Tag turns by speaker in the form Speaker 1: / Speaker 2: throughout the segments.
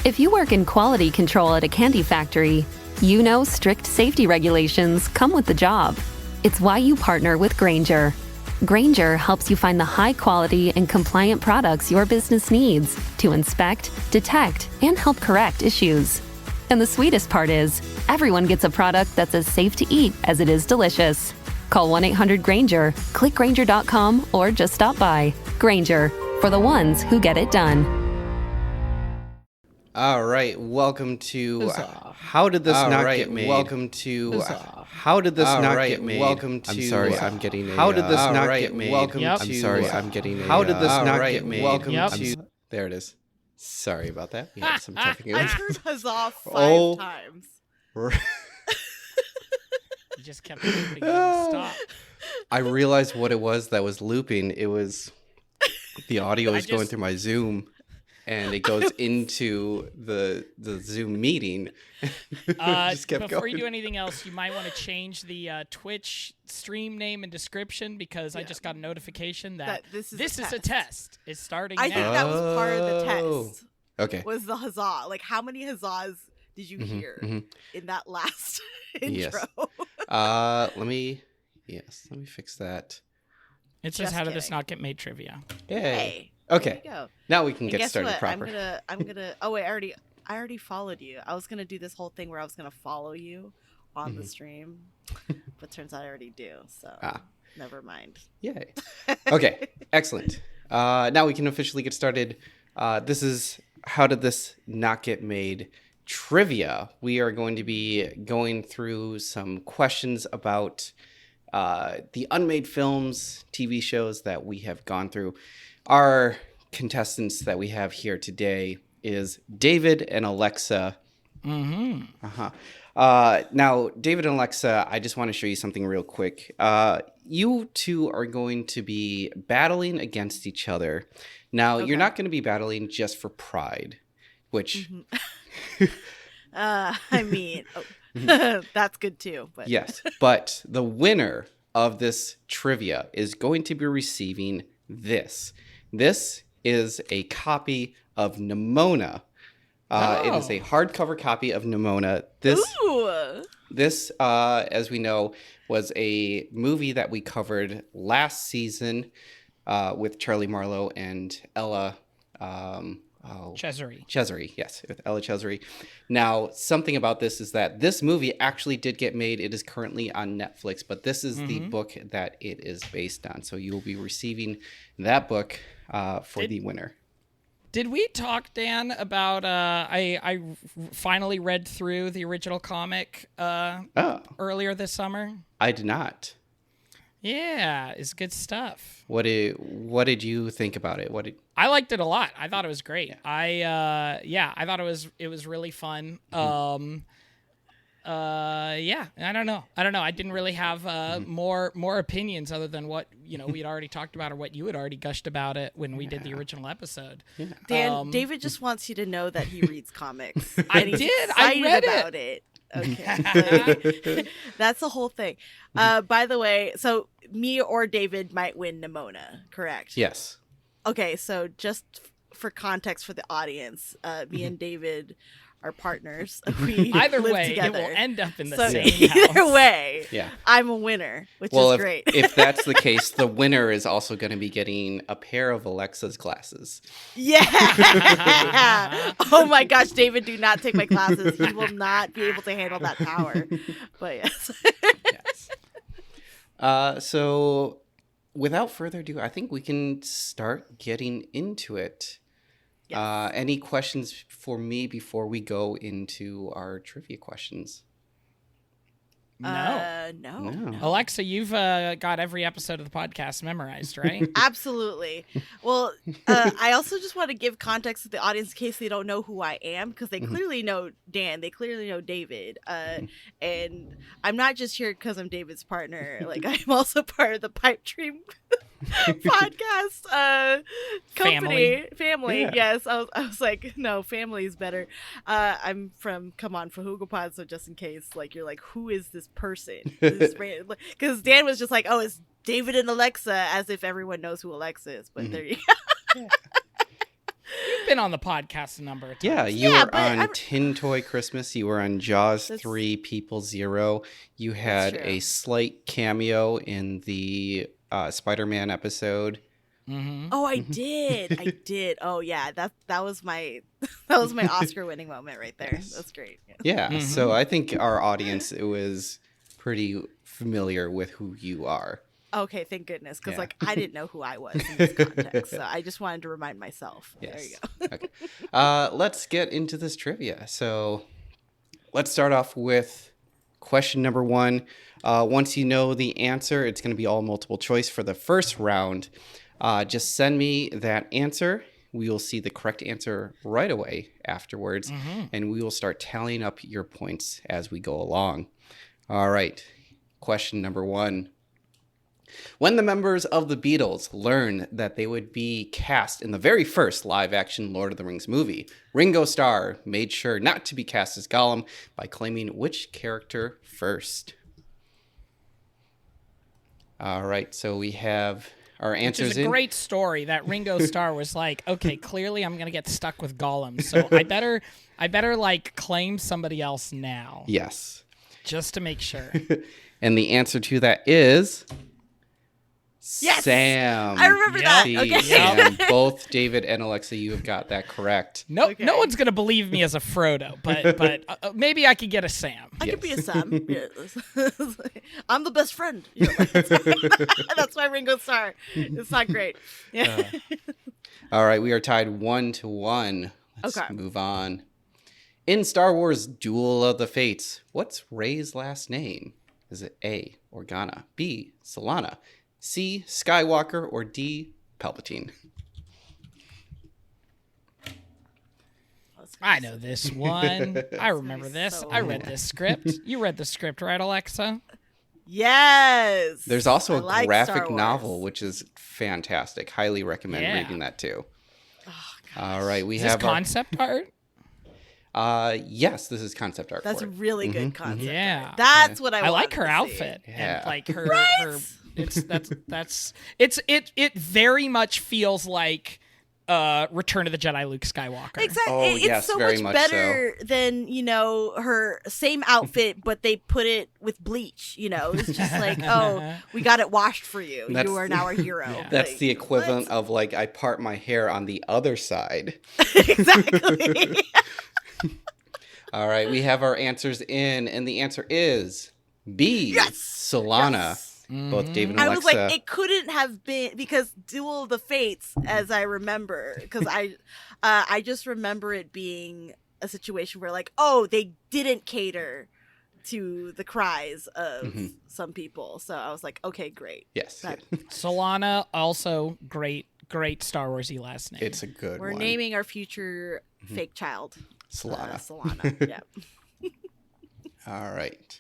Speaker 1: If you work in quality control at a candy factory, you know strict safety regulations come with the job. It's why you partner with Grainger. Grainger helps you find the high-quality and compliant products your business needs to inspect, detect, and help correct issues. And the sweetest part is, everyone gets a product that's as safe to eat as it is delicious. Call 1-800-GRAINGER, click Grainger.com, or just stop by. Grainger, for the ones who get it done.
Speaker 2: All right, welcome to How Did This Not Get Made? Welcome to How Did This Not Get Made? Welcome to
Speaker 3: I'm sorry, I'm getting a...
Speaker 2: How Did This Not Get Made? Welcome to
Speaker 3: I'm sorry, I'm getting a...
Speaker 2: How Did This Not Get Made? Welcome to...
Speaker 3: There it is.
Speaker 2: Sorry about that. We had some technical...
Speaker 4: I turned huzzah 5 times.
Speaker 5: You just kept looping stop.
Speaker 2: I realized what it was that was looping. It was... The audio is going through my Zoom. And it goes into the Zoom meeting. Just kept
Speaker 5: before
Speaker 2: going.
Speaker 5: you do anything else, you might want to change the Twitch stream name and description because I just got a notification that this is a test. It's starting
Speaker 4: I
Speaker 5: now.
Speaker 4: think that was part of the test.
Speaker 2: Okay.
Speaker 4: Was the huzzah. Like, how many huzzahs did you hear in that last intro?
Speaker 2: Let me fix that.
Speaker 5: It says, how did this not get made trivia?
Speaker 4: Hey.
Speaker 2: Okay.
Speaker 4: There you go.
Speaker 2: Now we can
Speaker 4: And
Speaker 2: get
Speaker 4: guess
Speaker 2: started
Speaker 4: what?
Speaker 2: proper.
Speaker 4: I'm gonna oh wait, I already followed you. I was gonna do this whole thing where I was gonna follow you on the stream. But turns out I already do, so never mind.
Speaker 2: Yay. Okay, excellent. Now we can officially get started. This is How Did This Not Get Made trivia. We are going to be going through some questions about the unmade films, TV shows that we have gone through. Our contestants that we have here today is David and Alexa. Now, David and Alexa, I just want to show you something real quick. You two are going to be battling against each other. Now, you're not going to be battling just for pride, which...
Speaker 4: I mean, that's good too. But
Speaker 2: Yes, but the winner of this trivia is going to be receiving this. This is a copy of Nimona. It is a hardcover copy of Nimona. This, as we know, was a movie that we covered last season with Charlie Marlowe and Ella.
Speaker 5: Cesare.
Speaker 2: Yes, with Ella Cesare. Now, something about this is that this movie actually did get made. It is currently on Netflix, but this is the book that it is based on. So you will be receiving that book for the winner.
Speaker 5: Did we talk, Dan, about I finally read through the original comic earlier this summer?
Speaker 2: I did not.
Speaker 5: Yeah, it's good stuff.
Speaker 2: What did you think about it?
Speaker 5: I liked it a lot. I thought it was great. I thought it was really fun. I don't know. I didn't really have more opinions other than what we'd already talked about or what you had already gushed about it when we did the original episode. Yeah.
Speaker 4: Dan, David just wants you to know that he reads comics.
Speaker 5: I did. I read
Speaker 4: about it. Okay. That's the whole thing. By the way, so me or David might win Nimona, correct?
Speaker 2: Yes.
Speaker 4: Okay, so just for context for the audience, me and David are partners. We
Speaker 5: either
Speaker 4: live
Speaker 5: way,
Speaker 4: together.
Speaker 5: it will end up in the
Speaker 4: So
Speaker 5: same
Speaker 4: either
Speaker 5: house.
Speaker 4: way,
Speaker 2: Yeah.
Speaker 4: I'm a winner, which
Speaker 2: Well,
Speaker 4: is great.
Speaker 2: if that's the case, the winner is also going to be getting a pair of Alexa's glasses.
Speaker 4: Yeah. Oh my gosh, David, do not take my classes. He will not be able to handle that power. But yes.
Speaker 2: Yes. So without further ado, I think we can start getting into it. Yes. Any questions for me before we go into our trivia questions?
Speaker 4: No.
Speaker 5: Alexa, you've got every episode of the podcast memorized, right?
Speaker 4: Absolutely. Well, I also just want to give context to the audience in case they don't know who I am, because they clearly know Dan. They clearly know David. And I'm not just here because I'm David's partner. Like, I'm also part of the Pipe Dream podcast company. Family. Yeah. Yes. I was like, no, family is better. I'm from Come On for Hugopod, so just in case, like, you're like, who is this person? Because Dan was just like, oh, it's David and Alexa, as if everyone knows who Alexa is. But there you go.
Speaker 5: You've been on the podcast a number of times.
Speaker 2: Yeah, you
Speaker 4: Yeah,
Speaker 2: were
Speaker 4: but
Speaker 2: on
Speaker 4: I'm-
Speaker 2: Tin Toy Christmas. You were on Jaws
Speaker 4: That's-
Speaker 2: 3, People Zero. You had
Speaker 4: true.
Speaker 2: a slight cameo in the Spider-Man episode.
Speaker 5: Mm-hmm.
Speaker 4: Oh, I did. I did. Oh yeah, that was my that was my Oscar winning moment right there.
Speaker 2: Yes.
Speaker 4: That's great. Yeah.
Speaker 2: Yeah,
Speaker 5: Mhm.
Speaker 2: so I think our audience was pretty familiar with who you are.
Speaker 4: Okay, thank goodness, because
Speaker 2: Yeah.
Speaker 4: like I didn't know who I was in this context, so I just wanted to remind myself. There you
Speaker 2: Yes.
Speaker 4: go.
Speaker 2: Okay. Let's get into this trivia. So let's start off with question number 1. Once you know the answer, it's going to be all multiple choice for the first round. Just send me that answer. We will see the correct answer right away afterwards, and we will start tallying up your points as we go along. All right. Question number 1. When the members of the Beatles learned that they would be cast in the very first live-action Lord of the Rings movie, Ringo Starr made sure not to be cast as Gollum by claiming which character first? All right, so we have our
Speaker 5: Which
Speaker 2: answers
Speaker 5: is a
Speaker 2: in.
Speaker 5: great story that Ringo Starr was like, okay, clearly I'm gonna get stuck with Gollum, so I better like claim somebody else now,
Speaker 2: Yes.
Speaker 5: just to make sure.
Speaker 2: And the answer to that is
Speaker 4: Yes!
Speaker 2: Sam.
Speaker 4: I remember that.
Speaker 2: See,
Speaker 4: Okay.
Speaker 2: Sam, both David and Alexa, you have got that correct.
Speaker 5: No,
Speaker 4: Okay.
Speaker 5: no one's gonna believe me as a Frodo, but maybe I could get a Sam.
Speaker 4: I could be a
Speaker 2: Yes.
Speaker 4: Sam. Yeah. I'm the best friend. You know, that's why Ringo Starr. It's not great. Yeah.
Speaker 2: All right, we are tied 1-1. Let's
Speaker 4: Okay.
Speaker 2: move on. In Star Wars Duel of the Fates, what's Rey's last name? Is it A, Organa, B, Solana, C, Skywalker, or D, Palpatine?
Speaker 5: I know this one. I remember
Speaker 4: be
Speaker 5: this.
Speaker 4: so
Speaker 5: I read this script. You read the script, right, Alexa?
Speaker 4: Yes.
Speaker 2: There's also
Speaker 4: I
Speaker 2: a
Speaker 4: like
Speaker 2: graphic
Speaker 4: Star Wars.
Speaker 2: novel, which is fantastic. Highly recommend
Speaker 5: Yeah.
Speaker 2: reading that too.
Speaker 4: Oh,
Speaker 2: All right, we
Speaker 5: Is this
Speaker 2: have our,
Speaker 5: concept art?
Speaker 2: yes, this is concept art.
Speaker 4: That's
Speaker 2: for it.
Speaker 4: really good concept.
Speaker 5: Yeah.
Speaker 4: art. That's what I
Speaker 5: I like
Speaker 4: wanted
Speaker 5: her
Speaker 4: to see.
Speaker 5: outfit
Speaker 2: Yeah.
Speaker 5: and like her.
Speaker 4: Right?
Speaker 5: Her it very much feels like Return of the Jedi Luke Skywalker.
Speaker 4: Exactly.
Speaker 2: Oh,
Speaker 4: It's
Speaker 2: yes,
Speaker 4: so
Speaker 2: very
Speaker 4: much
Speaker 2: much
Speaker 4: better than, her same outfit, but they put it with bleach. It's just like, oh, we got it washed for you.
Speaker 2: That's-
Speaker 4: You are now a hero.
Speaker 5: Yeah.
Speaker 2: That's
Speaker 4: Like,
Speaker 2: the equivalent of like I part my hair on the other side.
Speaker 4: what? Exactly.
Speaker 2: All right, we have our answers in, and the answer is B.
Speaker 4: Yes!
Speaker 2: Solana.
Speaker 4: Yes.
Speaker 2: Both David and
Speaker 4: I
Speaker 2: Alexa.
Speaker 4: was like, it couldn't have been because Duel of the Fates, as I remember, because I just remember it being a situation where like, oh, they didn't cater to the cries of some people, so I was like, okay, great.
Speaker 2: yes,
Speaker 4: That-
Speaker 5: Solana, also great Star Warsy last name.
Speaker 2: it's a good
Speaker 4: We're
Speaker 2: one.
Speaker 4: naming our future fake child
Speaker 2: Solana.
Speaker 4: Solana. Yeah.
Speaker 2: All right.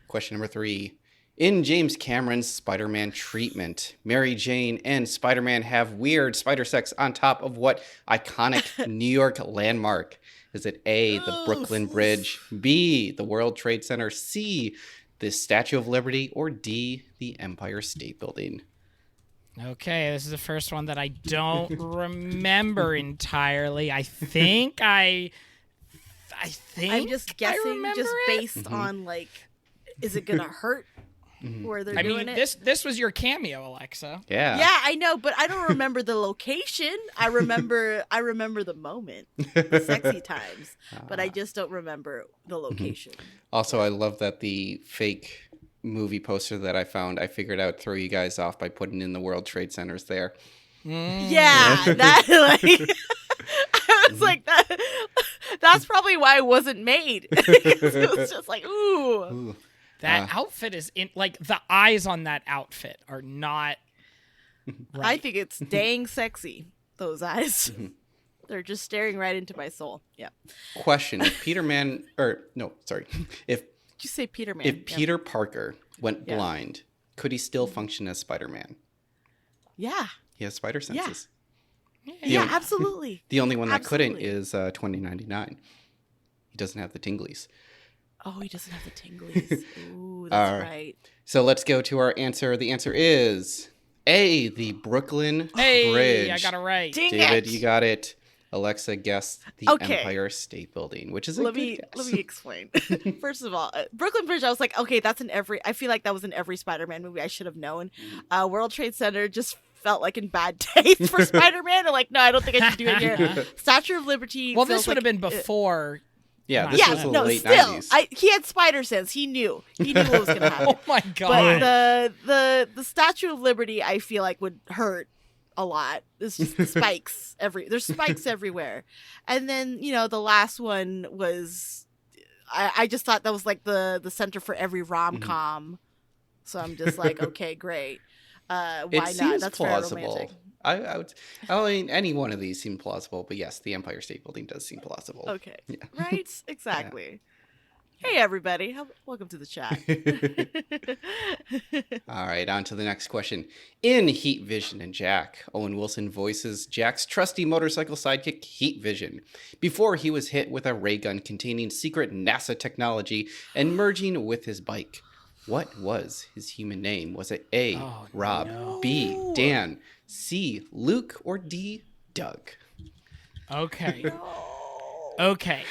Speaker 2: Question number 3. In James Cameron's Spider-Man treatment, Mary Jane and Spider-Man have weird spider sex on top of what iconic New York landmark? Is it A, the Brooklyn Bridge, B, the World Trade Center, C, the Statue of Liberty, or D, the Empire State Building?
Speaker 5: Okay, this is the first one that I don't remember entirely. I think
Speaker 4: I'm just
Speaker 5: I
Speaker 4: guessing,
Speaker 5: remember
Speaker 4: just
Speaker 5: it.
Speaker 4: based on like, is it gonna hurt where they're
Speaker 5: I
Speaker 4: doing
Speaker 5: mean,
Speaker 4: it?
Speaker 5: this was your cameo, Alexa.
Speaker 2: Yeah.
Speaker 4: Yeah, I know, but I don't remember the location. I remember the moment, the sexy times, but I just don't remember the location.
Speaker 2: Also, I love that the fake movie poster that I found, I figured I would throw you guys off by putting in the World Trade Centers there.
Speaker 4: Yeah, that like I was like that. That's probably why it wasn't made. It was just like, ooh.
Speaker 5: That outfit is in like the eyes on that outfit are not right.
Speaker 4: I think it's dang sexy. Those eyes, they're just staring right into my soul. Yeah.
Speaker 2: Question: If Peter If
Speaker 4: Did you say Peter Man?
Speaker 2: if Peter Parker went
Speaker 4: Yeah.
Speaker 2: blind, could he still function as Spider-Man?
Speaker 4: Yeah.
Speaker 2: He has spider senses.
Speaker 4: Yeah,
Speaker 2: only-
Speaker 4: absolutely.
Speaker 2: The only one that couldn't
Speaker 4: Absolutely.
Speaker 2: is 2099. He doesn't have the tinglies.
Speaker 4: Oh, he doesn't have the tinglies. Ooh,
Speaker 2: All
Speaker 4: that's
Speaker 2: right.
Speaker 4: right.
Speaker 2: So let's go to our answer. The answer is A, the Brooklyn
Speaker 5: Hey,
Speaker 2: Bridge.
Speaker 5: I got it right.
Speaker 4: Dang
Speaker 2: David,
Speaker 4: it.
Speaker 2: you got it. Alexa guessed the
Speaker 4: Okay.
Speaker 2: Empire State Building, which is a
Speaker 4: let
Speaker 2: good
Speaker 4: me
Speaker 2: guess.
Speaker 4: explain. First of all, Brooklyn Bridge. I was like, okay, that's in every. I feel like that was in every Spider-Man movie. I should have known. World Trade Center just felt like in bad taste for Spider-Man. I'm like, no, I don't think I should do it here. Statue of Liberty.
Speaker 5: Well,
Speaker 4: feels
Speaker 5: this would have
Speaker 4: like
Speaker 5: been before.
Speaker 2: Yeah, this
Speaker 4: Yeah,
Speaker 2: was the
Speaker 4: no,
Speaker 2: late
Speaker 4: still,
Speaker 2: 90s.
Speaker 4: he had spider sense. He knew what was gonna happen.
Speaker 5: Oh my god.
Speaker 4: But the Statue of Liberty, I feel like would hurt a lot. It's just the spikes there's spikes everywhere. And then, the last one was I just thought that was like the center for every rom-com. So I'm just like, okay, great. Why
Speaker 2: it
Speaker 4: not?
Speaker 2: seems
Speaker 4: That's very
Speaker 2: plausible.
Speaker 4: romantic.
Speaker 2: I mean, any one of these seem plausible, but yes, the Empire State Building does seem plausible.
Speaker 4: Okay.
Speaker 2: Yeah.
Speaker 4: Right? Exactly. Hey everybody. Welcome to the chat.
Speaker 2: All right, on to the next question. In Heat Vision and Jack, Owen Wilson voices Jack's trusty motorcycle sidekick, Heat Vision, before he was hit with a ray gun containing secret NASA technology and merging with his bike. What was his human name? Was it A, Rob, B, Dan, C, Luke, or D, Doug?
Speaker 5: Okay. Okay.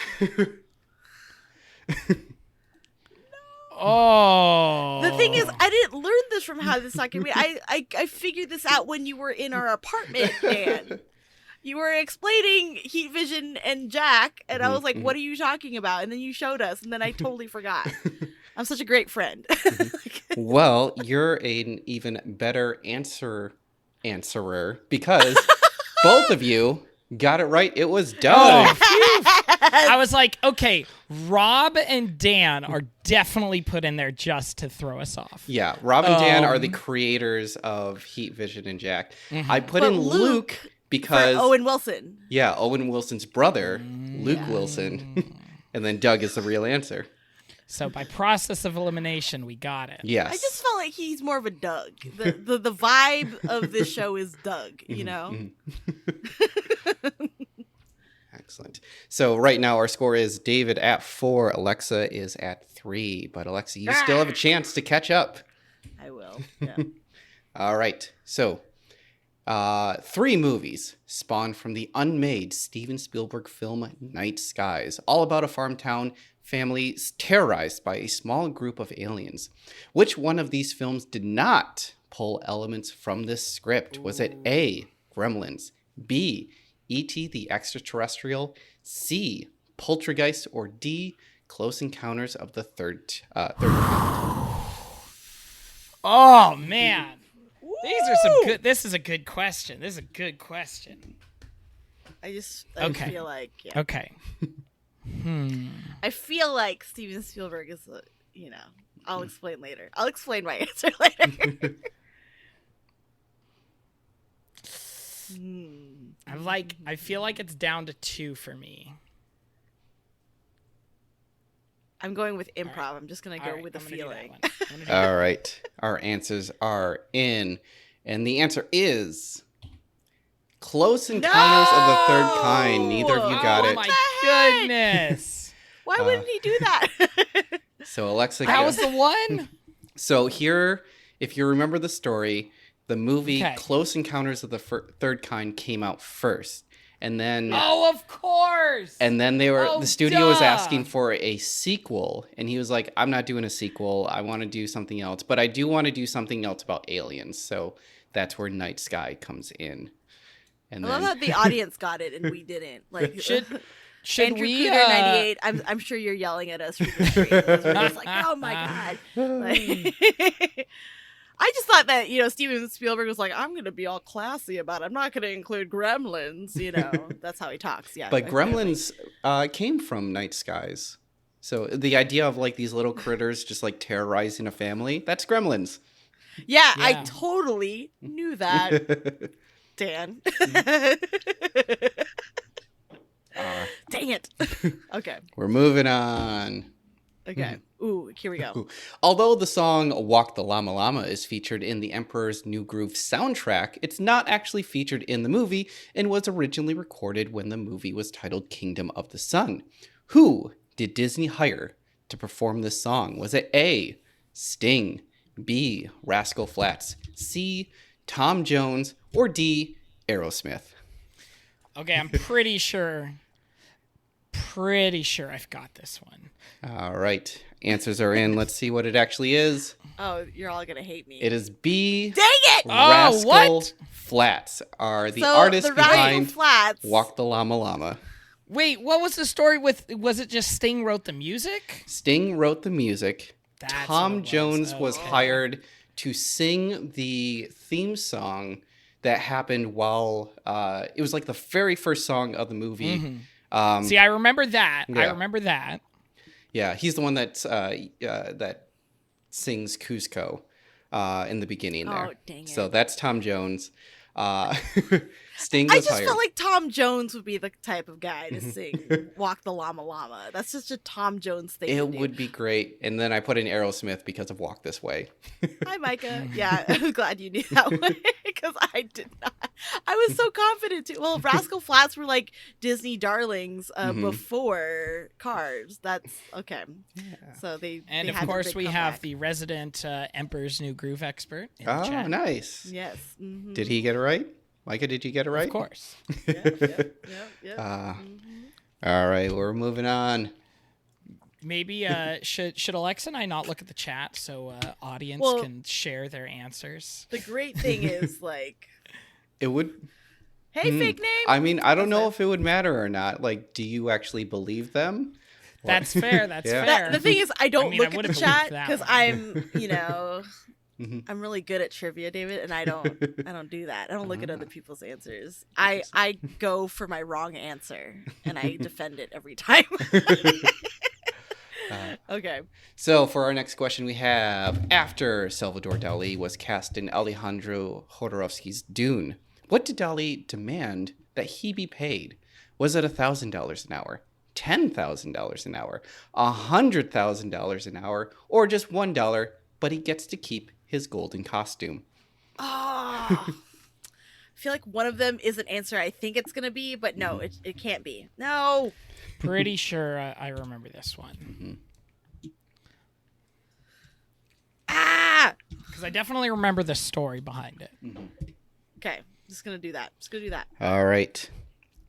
Speaker 5: Oh.
Speaker 4: The thing is, I didn't learn this from How This Not Get Made. I figured this out when you were in our apartment, Dan. You were explaining Heat Vision and Jack, and I was like, what are you talking about? And then you showed us, and then I totally forgot. I'm such a great friend.
Speaker 2: Well, you're an even better answerer because both of you got it right. It was Doug.
Speaker 5: I was like, okay, Rob and Dan are definitely put in there just to throw us off.
Speaker 2: Yeah, Rob and Dan are the creators of Heat Vision and Jack. I put
Speaker 4: But
Speaker 2: in Luke
Speaker 4: For
Speaker 2: because
Speaker 4: Owen Wilson.
Speaker 2: yeah, Owen Wilson's brother, Luke Wilson, and then Doug is the real answer.
Speaker 5: So by process of elimination, we got it.
Speaker 2: Yes.
Speaker 4: I just felt like he's more of a Doug. The vibe of this show is Doug, you know?
Speaker 2: Excellent. So right now our score is David at 4, Alexa is at 3. But Alexa, you still have a chance to catch up.
Speaker 4: I will. Yeah.
Speaker 2: All right. So 3 movies spawned from the unmade Steven Spielberg film Night Skies, all about a farm town family terrorized by a small group of aliens. Which one of these films did not pull elements from this script? Was it A, Gremlins, B, E.T. the Extraterrestrial, C, Poltergeist, or D, Close Encounters of the Third Kind?
Speaker 5: Oh man, these are some good. This is a good question. This is a good question.
Speaker 4: I
Speaker 5: Okay.
Speaker 4: feel like, yeah.
Speaker 5: Okay.
Speaker 4: I feel like Steven Spielberg is, I'll explain later. I'll explain my answer later.
Speaker 5: I feel like it's down to 2 for me.
Speaker 4: I'm going with improv. I'm just going to
Speaker 5: All
Speaker 4: go
Speaker 5: right,
Speaker 4: with the
Speaker 5: I'm gonna do that
Speaker 4: feeling.
Speaker 5: one. I'm gonna do that.
Speaker 2: All right. Our answers are in. And the answer is Close Encounters of the Third Kind. Neither of you got
Speaker 5: Oh
Speaker 2: it.
Speaker 5: my
Speaker 4: the heck?
Speaker 5: goodness.
Speaker 4: Why wouldn't he do that?
Speaker 2: So Alexa
Speaker 5: That was
Speaker 2: guessed.
Speaker 5: the one?
Speaker 2: So here, if you remember the story, the movie
Speaker 5: Okay.
Speaker 2: Close Encounters of the Third Kind came out first. And then
Speaker 5: Oh, of course.
Speaker 2: the studio was
Speaker 5: duh.
Speaker 2: asking for a sequel, and he was like, I'm not doing a sequel. I want to do something else, but I do want to do something else about aliens. So that's where Night Sky comes in. And
Speaker 4: I love
Speaker 2: then
Speaker 4: that the audience got it and we didn't. Like,
Speaker 5: Should
Speaker 4: Andrew
Speaker 5: we
Speaker 4: Cooter 98. I'm sure you're yelling at us from the street. We're just like, oh my god. Like, I just thought that Steven Spielberg was like, I'm gonna be all classy about it. I'm not gonna include Gremlins. That's how he talks. Yeah.
Speaker 2: But
Speaker 4: okay.
Speaker 2: Gremlins came from Night Skies. So the idea of like these little critters just like terrorizing a family, that's Gremlins.
Speaker 4: Yeah, I
Speaker 5: Yeah.
Speaker 4: totally knew that, Dan. Dang it. Okay.
Speaker 2: We're moving on.
Speaker 4: Okay. Ooh, here we go.
Speaker 2: Although the song Walk the Llama Llama is featured in the Emperor's New Groove soundtrack, it's not actually featured in the movie and was originally recorded when the movie was titled Kingdom of the Sun. Who did Disney hire to perform this song? Was it A, Sting, B, Rascal Flatts, C, Tom Jones, or D, Aerosmith?
Speaker 5: Okay, I'm pretty sure I've got this one.
Speaker 2: All right. Answers are in. Let's see what it actually is.
Speaker 4: Oh, you're all gonna hate me.
Speaker 2: It is B.
Speaker 4: Dang it!
Speaker 2: Rascal
Speaker 5: what?
Speaker 2: Flats are the
Speaker 4: So
Speaker 2: artists
Speaker 4: the Rascal
Speaker 2: behind
Speaker 4: Flats.
Speaker 2: Walk the Llama Llama.
Speaker 5: Wait, what was the story with? Was it just Sting wrote the music?
Speaker 2: Sting wrote the music.
Speaker 5: That's what it
Speaker 2: Tom
Speaker 5: was.
Speaker 2: Jones was
Speaker 5: Okay.
Speaker 2: hired to sing the theme song that happened while it was like the very first song of the movie.
Speaker 5: See, I remember that. I
Speaker 2: yeah.
Speaker 5: remember that.
Speaker 2: Yeah, he's the one that's that sings Cusco in the beginning there.
Speaker 4: Oh, dang
Speaker 2: So
Speaker 4: it.
Speaker 2: that's Tom Jones. Sting
Speaker 4: I
Speaker 2: was
Speaker 4: just
Speaker 2: hired.
Speaker 4: felt like Tom Jones would be the type of guy to sing "Walk the Llama Llama." That's just a Tom Jones thing. to
Speaker 2: It
Speaker 4: do.
Speaker 2: would be great. And then I put in Aerosmith because of Walk This Way.
Speaker 4: Hi, Micah. Yeah, I'm glad you knew that one because I did not. I was so confident too. Well, Rascal Flats were like Disney darlings before Cars. That's okay. So they
Speaker 5: And
Speaker 4: they
Speaker 5: of
Speaker 4: had their
Speaker 5: course,
Speaker 4: big
Speaker 5: we have
Speaker 4: comeback.
Speaker 5: the resident Emperor's New Groove expert. In the
Speaker 2: Oh,
Speaker 5: chat.
Speaker 2: nice.
Speaker 4: Yes. Mhm.
Speaker 2: Did he get it right? Micah, did you get it right?
Speaker 5: Of course.
Speaker 4: Yep.
Speaker 2: All right, we're moving on.
Speaker 5: Maybe should Alexa and I not look at the chat so audience
Speaker 4: Well-
Speaker 5: can share their answers?
Speaker 4: The great thing is like,
Speaker 2: It would.
Speaker 4: hey, fake name.
Speaker 2: I mean, I don't know if it would matter or not. Like, do you actually believe them?
Speaker 5: That's fair. That's
Speaker 2: Yeah.
Speaker 5: fair.
Speaker 4: The thing is, I don't
Speaker 5: I mean, I
Speaker 4: look at
Speaker 5: would've
Speaker 4: the
Speaker 5: believed
Speaker 4: chat
Speaker 5: that
Speaker 4: because
Speaker 5: one.
Speaker 4: I'm,
Speaker 2: Mhm.
Speaker 4: I'm really good at trivia, David, and I don't do that. I don't look at other people's answers. I go for my wrong answer and I defend it every time. Okay.
Speaker 2: So, for our next question, we have after Salvador Dali was cast in Alejandro Jodorowsky's Dune, what did Dali demand that he be paid? Was it $1,000 an hour, $10,000 an hour, $100,000 an hour, or just $1, but he gets to keep his golden costume?
Speaker 4: Oh, I feel like one of them is an answer I think it's gonna be, but no, it can't be. No.
Speaker 5: Pretty sure I remember this one
Speaker 4: Ah.
Speaker 5: because I definitely remember the story behind it.
Speaker 4: Okay. Just gonna do that. Just gonna do that.
Speaker 2: All right.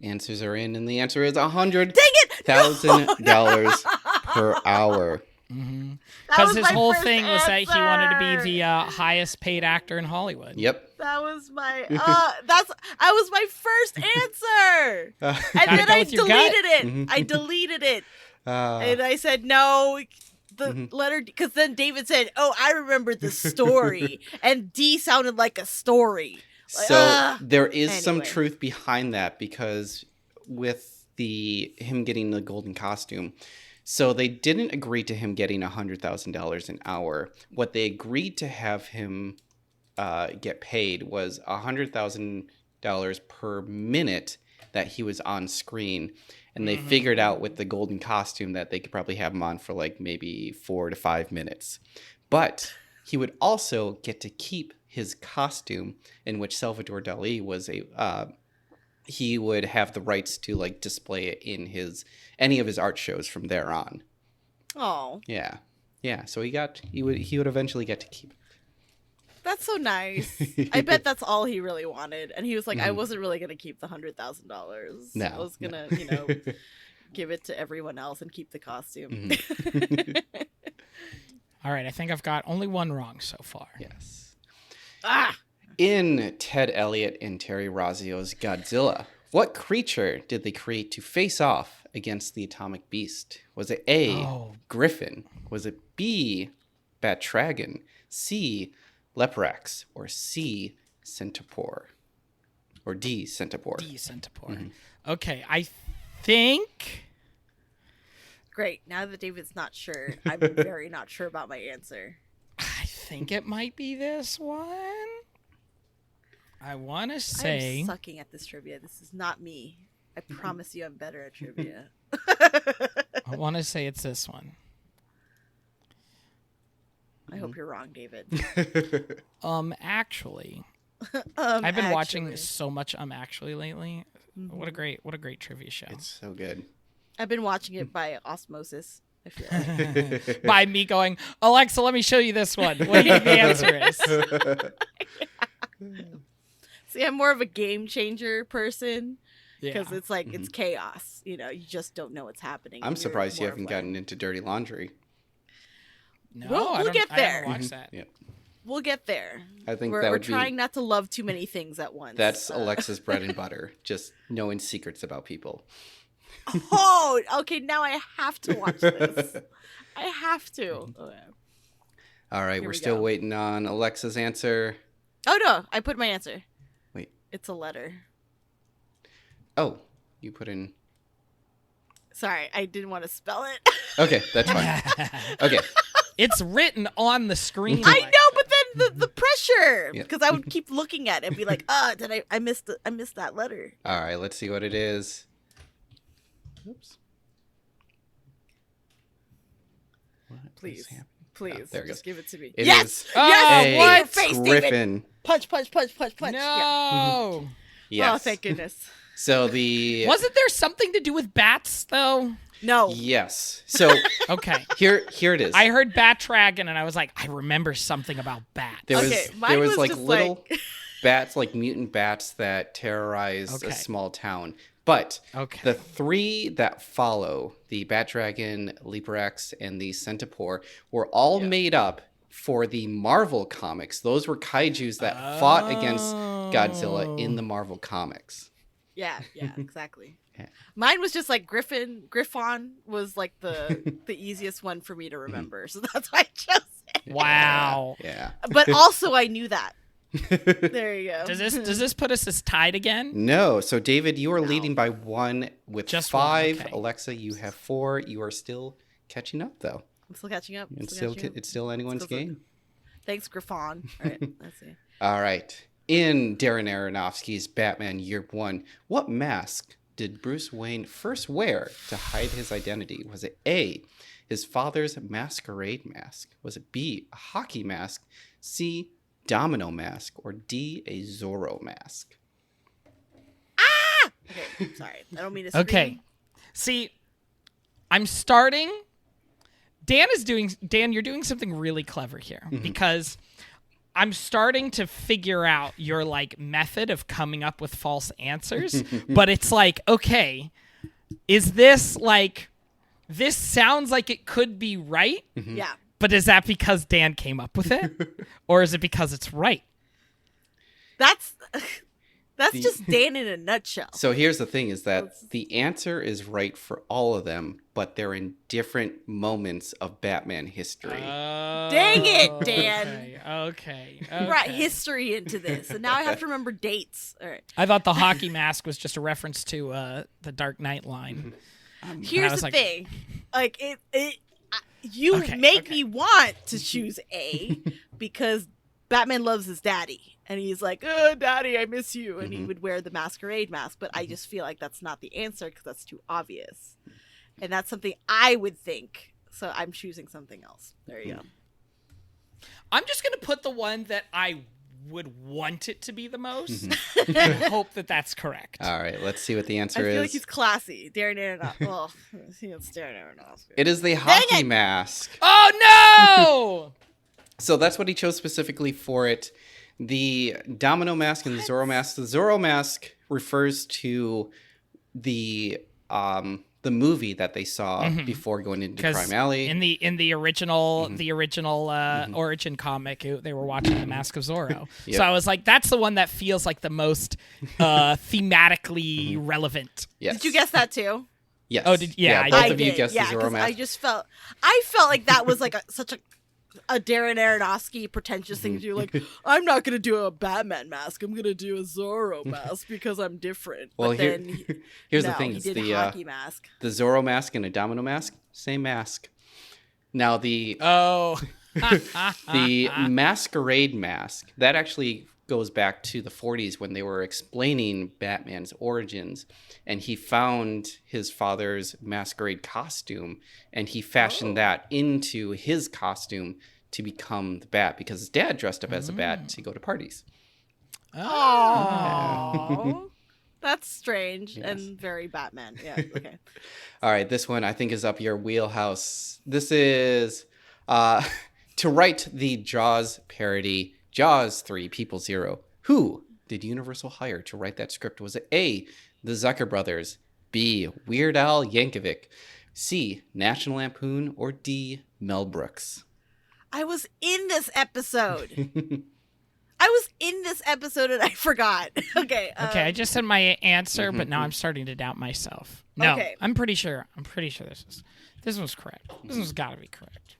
Speaker 2: Answers are in, and the answer is $100,000
Speaker 4: Dang it!
Speaker 2: per hour.
Speaker 4: That
Speaker 5: Because
Speaker 4: was
Speaker 5: his
Speaker 4: my
Speaker 5: whole
Speaker 4: first
Speaker 5: thing was that he wanted to be
Speaker 4: answer.
Speaker 5: the highest paid actor in Hollywood.
Speaker 2: Yep.
Speaker 4: That was my I was my first answer. And
Speaker 5: Gotta
Speaker 4: then
Speaker 5: go
Speaker 4: I
Speaker 5: with your gut.
Speaker 4: deleted it. I deleted it.
Speaker 2: Uh,
Speaker 4: And I said no, the letter because then David said, "Oh, I remember the story." And D sounded like a story. Like,
Speaker 2: So there is some
Speaker 4: Anyway.
Speaker 2: truth behind that because with him getting the golden costume, so they didn't agree to him getting $100,000 an hour. What they agreed to have him get paid was $100,000 per minute that he was on screen. And they figured out with the golden costume that they could probably have him on for like maybe 4 to 5 minutes. But he would also get to keep his costume, in which Salvador Dali was he would have the rights to like display it in any of his art shows from there on.
Speaker 4: oh,
Speaker 2: Yeah. So he would eventually get to keep it.
Speaker 4: that's so nice. I bet that's all he really wanted. And he was like, I wasn't really gonna keep the $100,000.
Speaker 2: No,
Speaker 4: I was gonna, give it to everyone else and keep the costume.
Speaker 5: All right, I think I've got only one wrong so far.
Speaker 2: Yes.
Speaker 4: Ah.
Speaker 2: In Ted Elliott and Terry Rozzio's Godzilla, what creature did they create to face off against the atomic beast? Was it A, Griffin? Was it B, Batragon? C, Leporax? Or C, Centaur? Or D, Centaur?
Speaker 5: D Centaur. Okay, I think
Speaker 4: Great. Now that David's not sure, I'm very not sure about my answer.
Speaker 5: it might be this one. I want to say
Speaker 4: I'm sucking at this trivia. This is not me. I promise you I'm better at trivia.
Speaker 5: I want to say it's this one.
Speaker 4: I hope you're wrong, David.
Speaker 5: Actually, I've been watching so much Actually lately. What a great trivia show.
Speaker 2: It's so good.
Speaker 4: I've been watching it by osmosis. I feel like.
Speaker 5: By me going, Alexa, let me show you this one. What do you think the answer is?
Speaker 4: See, I'm more of a game changer person. because
Speaker 5: Yeah.
Speaker 4: it's like it's chaos. You know, you just don't know what's happening.
Speaker 2: I'm
Speaker 4: and you're
Speaker 2: surprised you
Speaker 4: more of
Speaker 2: haven't
Speaker 4: like-
Speaker 2: gotten into Dirty Laundry.
Speaker 5: No,
Speaker 4: We'll
Speaker 5: I don't,
Speaker 4: get
Speaker 5: I haven't
Speaker 4: there.
Speaker 5: watched that.
Speaker 2: Yeah,
Speaker 4: We'll get there.
Speaker 2: I think
Speaker 4: We're
Speaker 2: that would be
Speaker 4: trying not to love too many things at once.
Speaker 2: that's Alexa's bread and butter, just knowing secrets about people.
Speaker 4: Oh, okay. Now I have to watch this. I have to. Okay.
Speaker 2: All right,
Speaker 4: Here
Speaker 2: we're
Speaker 4: we
Speaker 2: still
Speaker 4: go.
Speaker 2: waiting on Alexa's answer.
Speaker 4: Oh no, I put my answer.
Speaker 2: Wait.
Speaker 4: It's a letter.
Speaker 2: Oh, you put in.
Speaker 4: Sorry, I didn't want to spell it.
Speaker 2: Okay, that's fine. Okay,
Speaker 5: It's written on the screen.
Speaker 4: I
Speaker 5: Alexa.
Speaker 4: know, but then the pressure,
Speaker 2: Yeah.
Speaker 4: because I would keep looking at it and be like, did I missed that letter.
Speaker 2: all right. Let's see what it is. Oops. What is
Speaker 4: Please,
Speaker 2: happening?
Speaker 4: please,
Speaker 2: there it
Speaker 4: just
Speaker 2: goes.
Speaker 4: give it to me.
Speaker 2: It
Speaker 4: yes,
Speaker 2: is
Speaker 4: yes,
Speaker 5: Oh,
Speaker 4: in
Speaker 5: what?
Speaker 4: your face, David.
Speaker 2: Griffin.
Speaker 4: Punch, punch, punch, punch, punch.
Speaker 5: No.
Speaker 4: Yeah.
Speaker 2: Yes.
Speaker 4: Oh, thank goodness.
Speaker 2: So the
Speaker 5: Wasn't there something to do with bats though?
Speaker 4: No.
Speaker 2: yes. So
Speaker 5: Okay.
Speaker 2: here it is.
Speaker 5: I heard Bat Dragon and I was like, I remember something about bats.
Speaker 2: There was
Speaker 4: Okay, mine
Speaker 2: there was
Speaker 4: was
Speaker 2: like
Speaker 4: just
Speaker 2: little
Speaker 4: like-
Speaker 2: bats, like mutant bats that terrorized
Speaker 5: Okay.
Speaker 2: a small town. But
Speaker 5: Okay.
Speaker 2: the three that follow, the Bat Dragon, Leaperex, and the Centaur, were all made up for the Marvel comics. Those were kaijus that fought against Godzilla in the Marvel comics.
Speaker 4: Yeah, exactly.
Speaker 2: Yeah.
Speaker 4: Mine was just like Griffon was like the easiest one for me to remember, so that's why I chose it.
Speaker 5: Wow.
Speaker 2: Yeah.
Speaker 4: But also, I knew that. There you go.
Speaker 5: Does this put us as tied again?
Speaker 2: No. So David, you are leading by one with
Speaker 5: Just one,
Speaker 2: 5.
Speaker 5: okay.
Speaker 2: Alexa, you have 4. You are still catching up though.
Speaker 4: I'm still catching up.
Speaker 2: It's still anyone's
Speaker 4: Still-
Speaker 2: game.
Speaker 4: Thanks, Griffon. All right, let's see.
Speaker 2: All right. In Darren Aronofsky's Batman Year One, what mask did Bruce Wayne first wear to hide his identity? Was it A, his father's masquerade mask? Was it B, a hockey mask? C, domino mask? Or D, a Zorro mask?
Speaker 4: Okay, sorry. I don't mean to.
Speaker 5: Okay.
Speaker 4: Scream.
Speaker 5: See, I'm starting. Dan, you're doing something really clever here because I'm starting to figure out your like method of coming up with false answers, but it's like, okay, is this like, this sounds like it could be right,
Speaker 4: Yeah.
Speaker 5: but is that because Dan came up with it? Or is it because it's right?
Speaker 4: That's just Dan in a nutshell.
Speaker 2: So here's the thing is that the answer is right for all of them, but they're in different moments of Batman history.
Speaker 4: Dang it, Dan.
Speaker 5: Okay.
Speaker 4: You brought history into this, and now I have to remember dates. All right.
Speaker 5: I thought the hockey mask was just a reference to the Dark Knight line.
Speaker 4: Here's
Speaker 5: was
Speaker 4: the
Speaker 5: like-
Speaker 4: thing, like you
Speaker 5: Okay,
Speaker 4: make
Speaker 5: okay.
Speaker 4: me want to choose A because Batman loves his daddy, and he's like, "Oh, daddy, I miss you," and he would wear the masquerade mask. But I just feel like that's not the answer because that's too obvious, and that's something I would think. So I'm choosing something else. There you go.
Speaker 5: I'm just going to put the one that I would want it to be the most and hope that that's correct.
Speaker 2: All right, let's see what the
Speaker 4: I
Speaker 2: answer
Speaker 4: feel
Speaker 2: is.
Speaker 4: like he's classy, Darren Aronofsky. Well, it's Darren Aronofsky.
Speaker 2: It is the hockey
Speaker 4: it!
Speaker 2: mask.
Speaker 5: Oh, no!
Speaker 2: So that's what he chose specifically for it. The domino mask and the Zorro mask. The Zorro mask refers to the movie that they saw before going into
Speaker 5: Because
Speaker 2: Crime Alley.
Speaker 5: in the original origin comic, they were watching The Mask of Zorro.
Speaker 2: Yep.
Speaker 5: So I was like, that's the one that feels like the most thematically relevant.
Speaker 2: Yes.
Speaker 4: Did you guess that too?
Speaker 2: Yes.
Speaker 5: Oh, yeah, I
Speaker 2: both
Speaker 5: did.
Speaker 2: of you guessed the Zorro
Speaker 4: 'cause
Speaker 2: mask.
Speaker 4: I just felt like that was like such a Darren Aronofsky pretentious thing to do. Like, I'm not gonna do a Batman mask. I'm gonna do a Zorro mask because I'm different.
Speaker 2: Well,
Speaker 4: but
Speaker 2: here-
Speaker 4: then
Speaker 2: here's
Speaker 4: no,
Speaker 2: the thing:
Speaker 4: he
Speaker 2: is
Speaker 4: did
Speaker 2: the
Speaker 4: a hockey mask.
Speaker 2: the Zorro mask and a domino mask, same mask. Now the
Speaker 5: Oh.
Speaker 2: the masquerade mask that actually goes back to the 40s when they were explaining Batman's origins, and he found his father's masquerade costume and he fashioned that into his costume to become the Bat because his dad dressed up as a bat to go to parties.
Speaker 4: Oh, that's strange and very Batman. Yeah. Okay.
Speaker 2: All right, this one I think is up your wheelhouse. This is to write the Jaws parody, Jaws 3 People Zero. Who did Universal hire to write that script? Was it A, The Zucker Brothers, B. Weird Al Yankovic, C. National Lampoon, or D. Mel Brooks?
Speaker 4: I was in this episode. And I forgot. Okay.
Speaker 5: Okay, I just said my answer, but now I'm starting to doubt myself. No,
Speaker 4: Okay.
Speaker 5: I'm pretty sure this was correct. This one's got to be correct.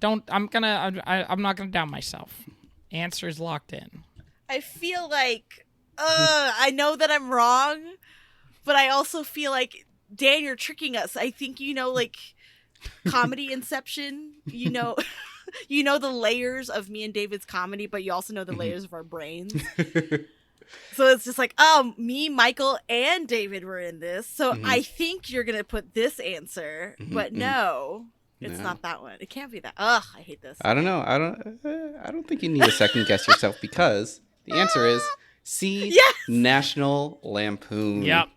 Speaker 5: I'm not gonna doubt myself. Answer is locked in.
Speaker 4: I feel like I know that I'm wrong, but I also feel like, Dan, you're tricking us. I think like comedy Inception. You know the layers of me and David's comedy, but you also know the layers of our brains. So it's just like, oh, me, Michael, and David were in this. So I think you're gonna put this answer, but no. It's not that one. It can't be that. Ugh, I hate this.
Speaker 2: I don't know. I don't think you need to second guess yourself because the answer is C.
Speaker 4: Yes!
Speaker 2: National Lampoon.
Speaker 5: Yep.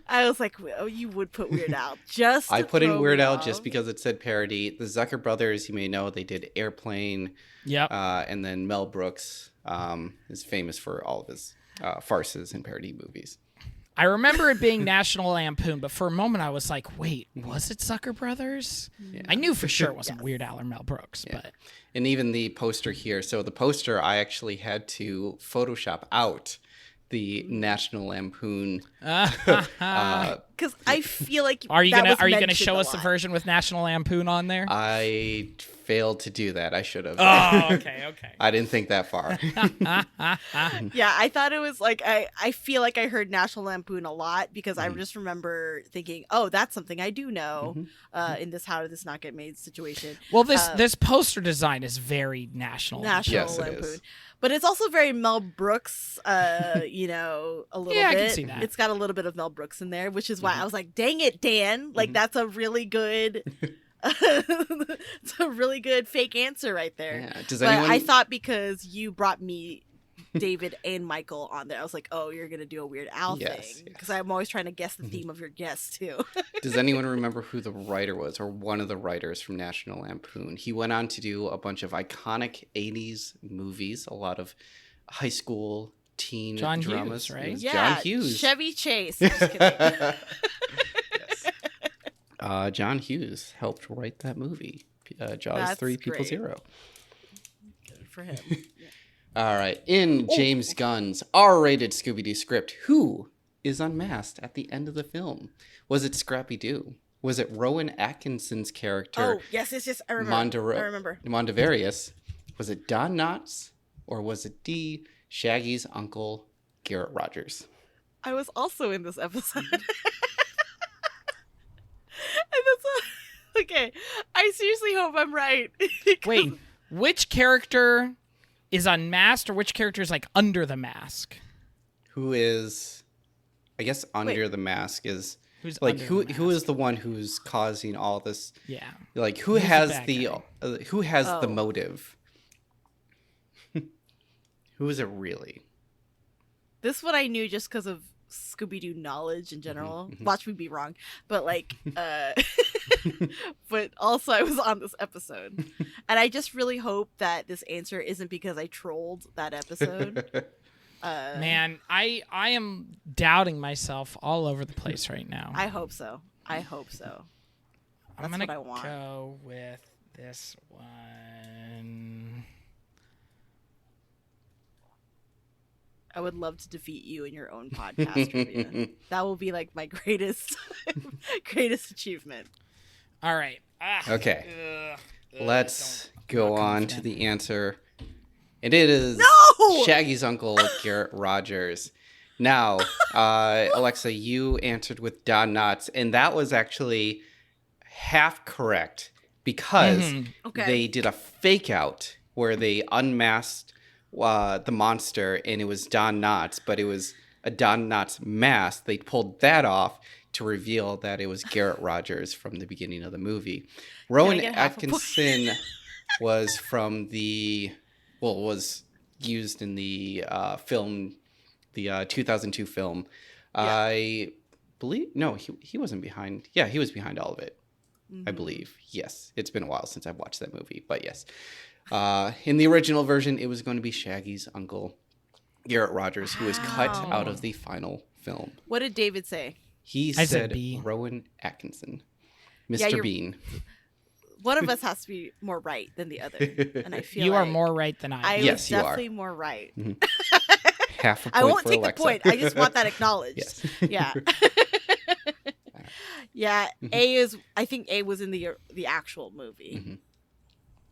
Speaker 4: I was like, oh, you would put Weird Al just.
Speaker 2: I
Speaker 4: to
Speaker 2: put in
Speaker 4: throw
Speaker 2: Weird
Speaker 4: me
Speaker 2: Al
Speaker 4: off.
Speaker 2: just because it said parody. The Zucker Brothers, you may know, they did Airplane.
Speaker 5: Yep.
Speaker 2: And then Mel Brooks is famous for all of his farces and parody movies.
Speaker 5: I remember it being National Lampoon, but for a moment I was like, wait, was it Zucker Brothers?
Speaker 2: Yeah.
Speaker 5: I knew for sure it wasn't Weird Al or Mel Brooks, but
Speaker 2: And even the poster here. So the poster, I actually had to Photoshop out the National Lampoon.
Speaker 4: Because I feel like
Speaker 5: are you
Speaker 4: that
Speaker 5: gonna
Speaker 4: was
Speaker 5: show
Speaker 4: mentioned
Speaker 5: us
Speaker 4: a
Speaker 5: the
Speaker 4: lot.
Speaker 5: version with National Lampoon on there?
Speaker 2: I failed to do that. I should have.
Speaker 5: Oh, okay.
Speaker 2: I didn't think that far.
Speaker 4: Yeah, I thought it was like I feel like I heard National Lampoon a lot because I just remember thinking, oh, that's something I do know in this How Did This Not Get Made situation.
Speaker 5: Well, this poster design is very National.
Speaker 4: National
Speaker 2: Yes, it
Speaker 4: Lampoon.
Speaker 2: is.
Speaker 4: But it's also very Mel Brooks, a little bit.
Speaker 5: Yeah, I can see that.
Speaker 4: It's got a little bit of Mel Brooks in there, which is why I was like, dang it, Dan. Like, that's a really good... it's a really good fake answer right there.
Speaker 2: Yeah. Does
Speaker 4: But
Speaker 2: anyone?
Speaker 4: I thought because you brought me David and Michael on there, I was like, oh, you're going to do a Weird Al
Speaker 2: Yes,
Speaker 4: thing.
Speaker 2: yes.
Speaker 4: Because I'm always trying to guess the theme of your guess, too.
Speaker 2: Does anyone remember who the writer was, or one of the writers from National Lampoon? He went on to do a bunch of iconic '80s movies, a lot of high school teen
Speaker 5: John Hughes,
Speaker 2: dramas.
Speaker 5: right?
Speaker 2: It was
Speaker 4: Yeah,
Speaker 2: John Hughes.
Speaker 4: Chevy Chase. Just kidding.
Speaker 2: John Hughes helped write that movie, Jaws
Speaker 4: That's
Speaker 2: 3 People
Speaker 4: great.
Speaker 2: 0.
Speaker 4: Good for him.
Speaker 2: All right. In James Gunn's R-rated Scooby-Doo script, who is unmasked at the end of the film? Was it Scrappy-Doo? Was it Rowan Atkinson's character,
Speaker 4: Oh, yes. I remember. I remember.
Speaker 2: Mondavarius? Was it Don Knotts? Or was it D, Shaggy's uncle, Garrett Rogers?
Speaker 4: I was also in this episode. Okay. I seriously hope I'm right.
Speaker 5: Wait, which character is unmasked, or which character is like under the mask?
Speaker 2: Who is, I guess, under the mask is...
Speaker 5: Who's
Speaker 2: Like
Speaker 5: under
Speaker 2: who
Speaker 5: the
Speaker 2: who
Speaker 5: mask?
Speaker 2: is the one who's causing all this?
Speaker 5: Yeah.
Speaker 2: Like who
Speaker 5: Who's the
Speaker 2: has
Speaker 5: bad
Speaker 2: the
Speaker 5: guy?
Speaker 2: who has the
Speaker 4: Oh.
Speaker 2: motive? Who is it really?
Speaker 4: This one I knew just because of Scooby-Doo knowledge in general. Watch me be wrong. But but also I was on this episode. And I just really hope that this answer isn't because I trolled that episode.
Speaker 5: Man, I am doubting myself all over the place right now.
Speaker 4: I hope so. I hope so.
Speaker 5: I'm
Speaker 4: That's
Speaker 5: gonna
Speaker 4: what I want.
Speaker 5: go with this one.
Speaker 4: I would love to defeat you in your own podcast trivia. That will be like my greatest achievement.
Speaker 5: All right.
Speaker 2: Okay.
Speaker 5: Ugh.
Speaker 2: Let's
Speaker 5: Don't
Speaker 2: go
Speaker 5: feel
Speaker 2: on to
Speaker 5: confident.
Speaker 2: the answer. And it is
Speaker 4: No!
Speaker 2: Shaggy's uncle, Garrett Rogers. Now, Alexa, you answered with Don Knotts, and that was actually half correct because
Speaker 4: Okay.
Speaker 2: they did a fake out where they unmasked the monster, and it was Don Knotts, but it was a Don Knotts mask. They pulled that off to reveal that it was Garrett Rogers from the beginning of the movie. Rowan
Speaker 4: get half a point?
Speaker 2: Atkinson was from was used in the film, the 2002 film. I believe, no, he wasn't behind. Yeah, he was behind all of it. I believe. Yes. It's been a while since I've watched that movie, but yes. In the original version, it was going to be Shaggy's uncle, Garrett Rogers, who was cut
Speaker 4: Wow.
Speaker 2: out of the final film.
Speaker 4: What did David say?
Speaker 2: He
Speaker 5: I said
Speaker 2: said
Speaker 5: B.
Speaker 2: Rowan Atkinson,
Speaker 4: Yeah,
Speaker 2: Mr.
Speaker 4: you're-
Speaker 2: Bean.
Speaker 4: One of us has to be more right than the other, and I feel
Speaker 5: You are
Speaker 4: like
Speaker 5: more right than I
Speaker 4: I
Speaker 5: am.
Speaker 2: Yes,
Speaker 4: was
Speaker 2: you are.
Speaker 4: definitely more right.
Speaker 2: Half a point
Speaker 4: I won't
Speaker 2: for
Speaker 4: take
Speaker 2: Alexa.
Speaker 4: the point. I just want that acknowledged.
Speaker 2: Yes.
Speaker 4: Yeah. Yeah. A is. I think A was in the actual movie.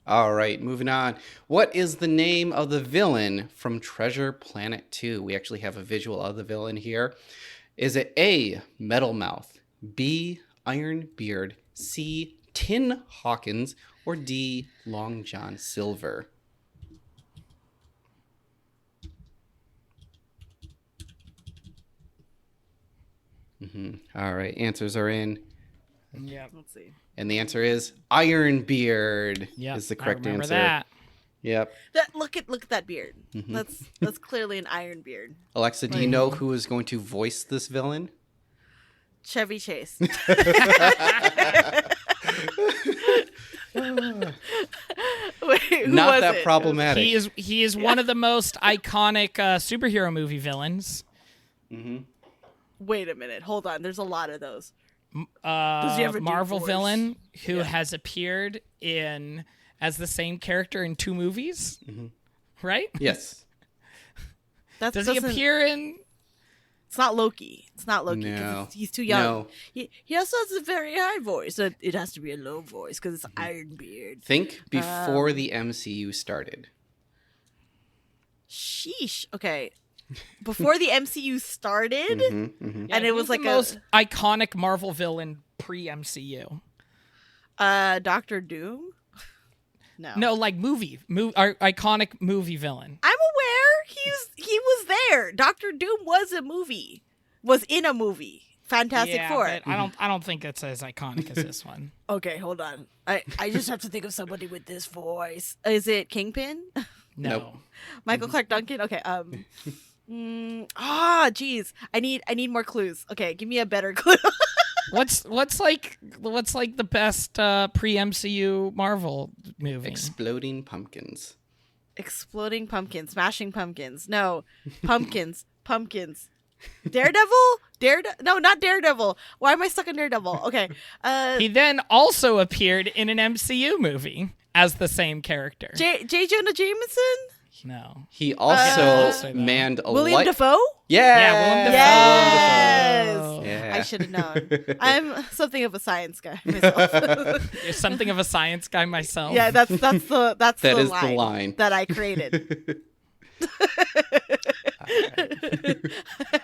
Speaker 2: All right, moving on. What is the name of the villain from Treasure Planet 2? We actually have a visual of the villain here. Is it A, Metal Mouth, B, Iron Beard, C, Tin Hawkins, or D, Long John Silver? All right, answers are in.
Speaker 5: Yep.
Speaker 4: Let's see.
Speaker 2: And the answer is Iron Beard
Speaker 5: Yep.
Speaker 2: is the correct
Speaker 5: I remember
Speaker 2: answer.
Speaker 5: that.
Speaker 2: Yep.
Speaker 4: Look at that beard. That's clearly an iron beard.
Speaker 2: Alexa, do you know who is going to voice this villain?
Speaker 4: Chevy Chase. Wait, who
Speaker 2: Not
Speaker 4: was
Speaker 2: that
Speaker 4: it?
Speaker 2: problematic.
Speaker 5: He is one of the most iconic superhero movie villains.
Speaker 4: Wait a minute. Hold on. There's a lot of those. Does he ever do
Speaker 5: Marvel
Speaker 4: voice?
Speaker 5: villain who has appeared in as the same character in 2 movies, right?
Speaker 2: Yes.
Speaker 4: That
Speaker 5: Does he
Speaker 4: doesn't-
Speaker 5: appear in?
Speaker 4: It's not Loki. It's not Loki
Speaker 2: No.
Speaker 4: because he's too young.
Speaker 2: No.
Speaker 4: He also has a very high voice. It has to be a low voice because it's Iron Beard.
Speaker 2: Think before the MCU started.
Speaker 4: Sheesh. Okay. Before the MCU started,
Speaker 5: Yeah,
Speaker 4: and
Speaker 5: he
Speaker 4: it was like
Speaker 5: the most iconic Marvel villain pre-MCU.
Speaker 4: Doctor Doom. No.
Speaker 5: No, like iconic movie villain.
Speaker 4: I'm aware he was there. Doctor Doom was in a movie. Fantastic
Speaker 5: Yeah,
Speaker 4: Four.
Speaker 5: but I don't think it's as iconic as this one.
Speaker 4: Okay, hold on. I just have to think of somebody with this voice. Is it Kingpin?
Speaker 5: No.
Speaker 2: Nope.
Speaker 4: Michael Clark Duncan? Okay. Geez. I need more clues. Okay, give me a better clue.
Speaker 5: What's like the best pre-MCU Marvel movie?
Speaker 2: Exploding Pumpkins.
Speaker 4: Exploding pumpkins, smashing pumpkins. No, pumpkins. Daredevil? No, not Daredevil. Why am I stuck on Daredevil? Okay.
Speaker 5: He then also appeared in an MCU movie as the same character.
Speaker 4: J. Jonah Jameson?
Speaker 5: No.
Speaker 2: He also
Speaker 5: say that.
Speaker 2: manned a
Speaker 4: William
Speaker 2: light.
Speaker 4: Dafoe?
Speaker 2: Yeah.
Speaker 5: Willem Dafoe.
Speaker 4: Yes.
Speaker 5: Oh.
Speaker 2: Yeah.
Speaker 4: I should have known. I'm something of a science guy myself.
Speaker 5: You're something of a science guy myself.
Speaker 4: Yeah, that's the
Speaker 2: That
Speaker 4: the
Speaker 2: is the
Speaker 4: line
Speaker 2: line.
Speaker 4: that I created.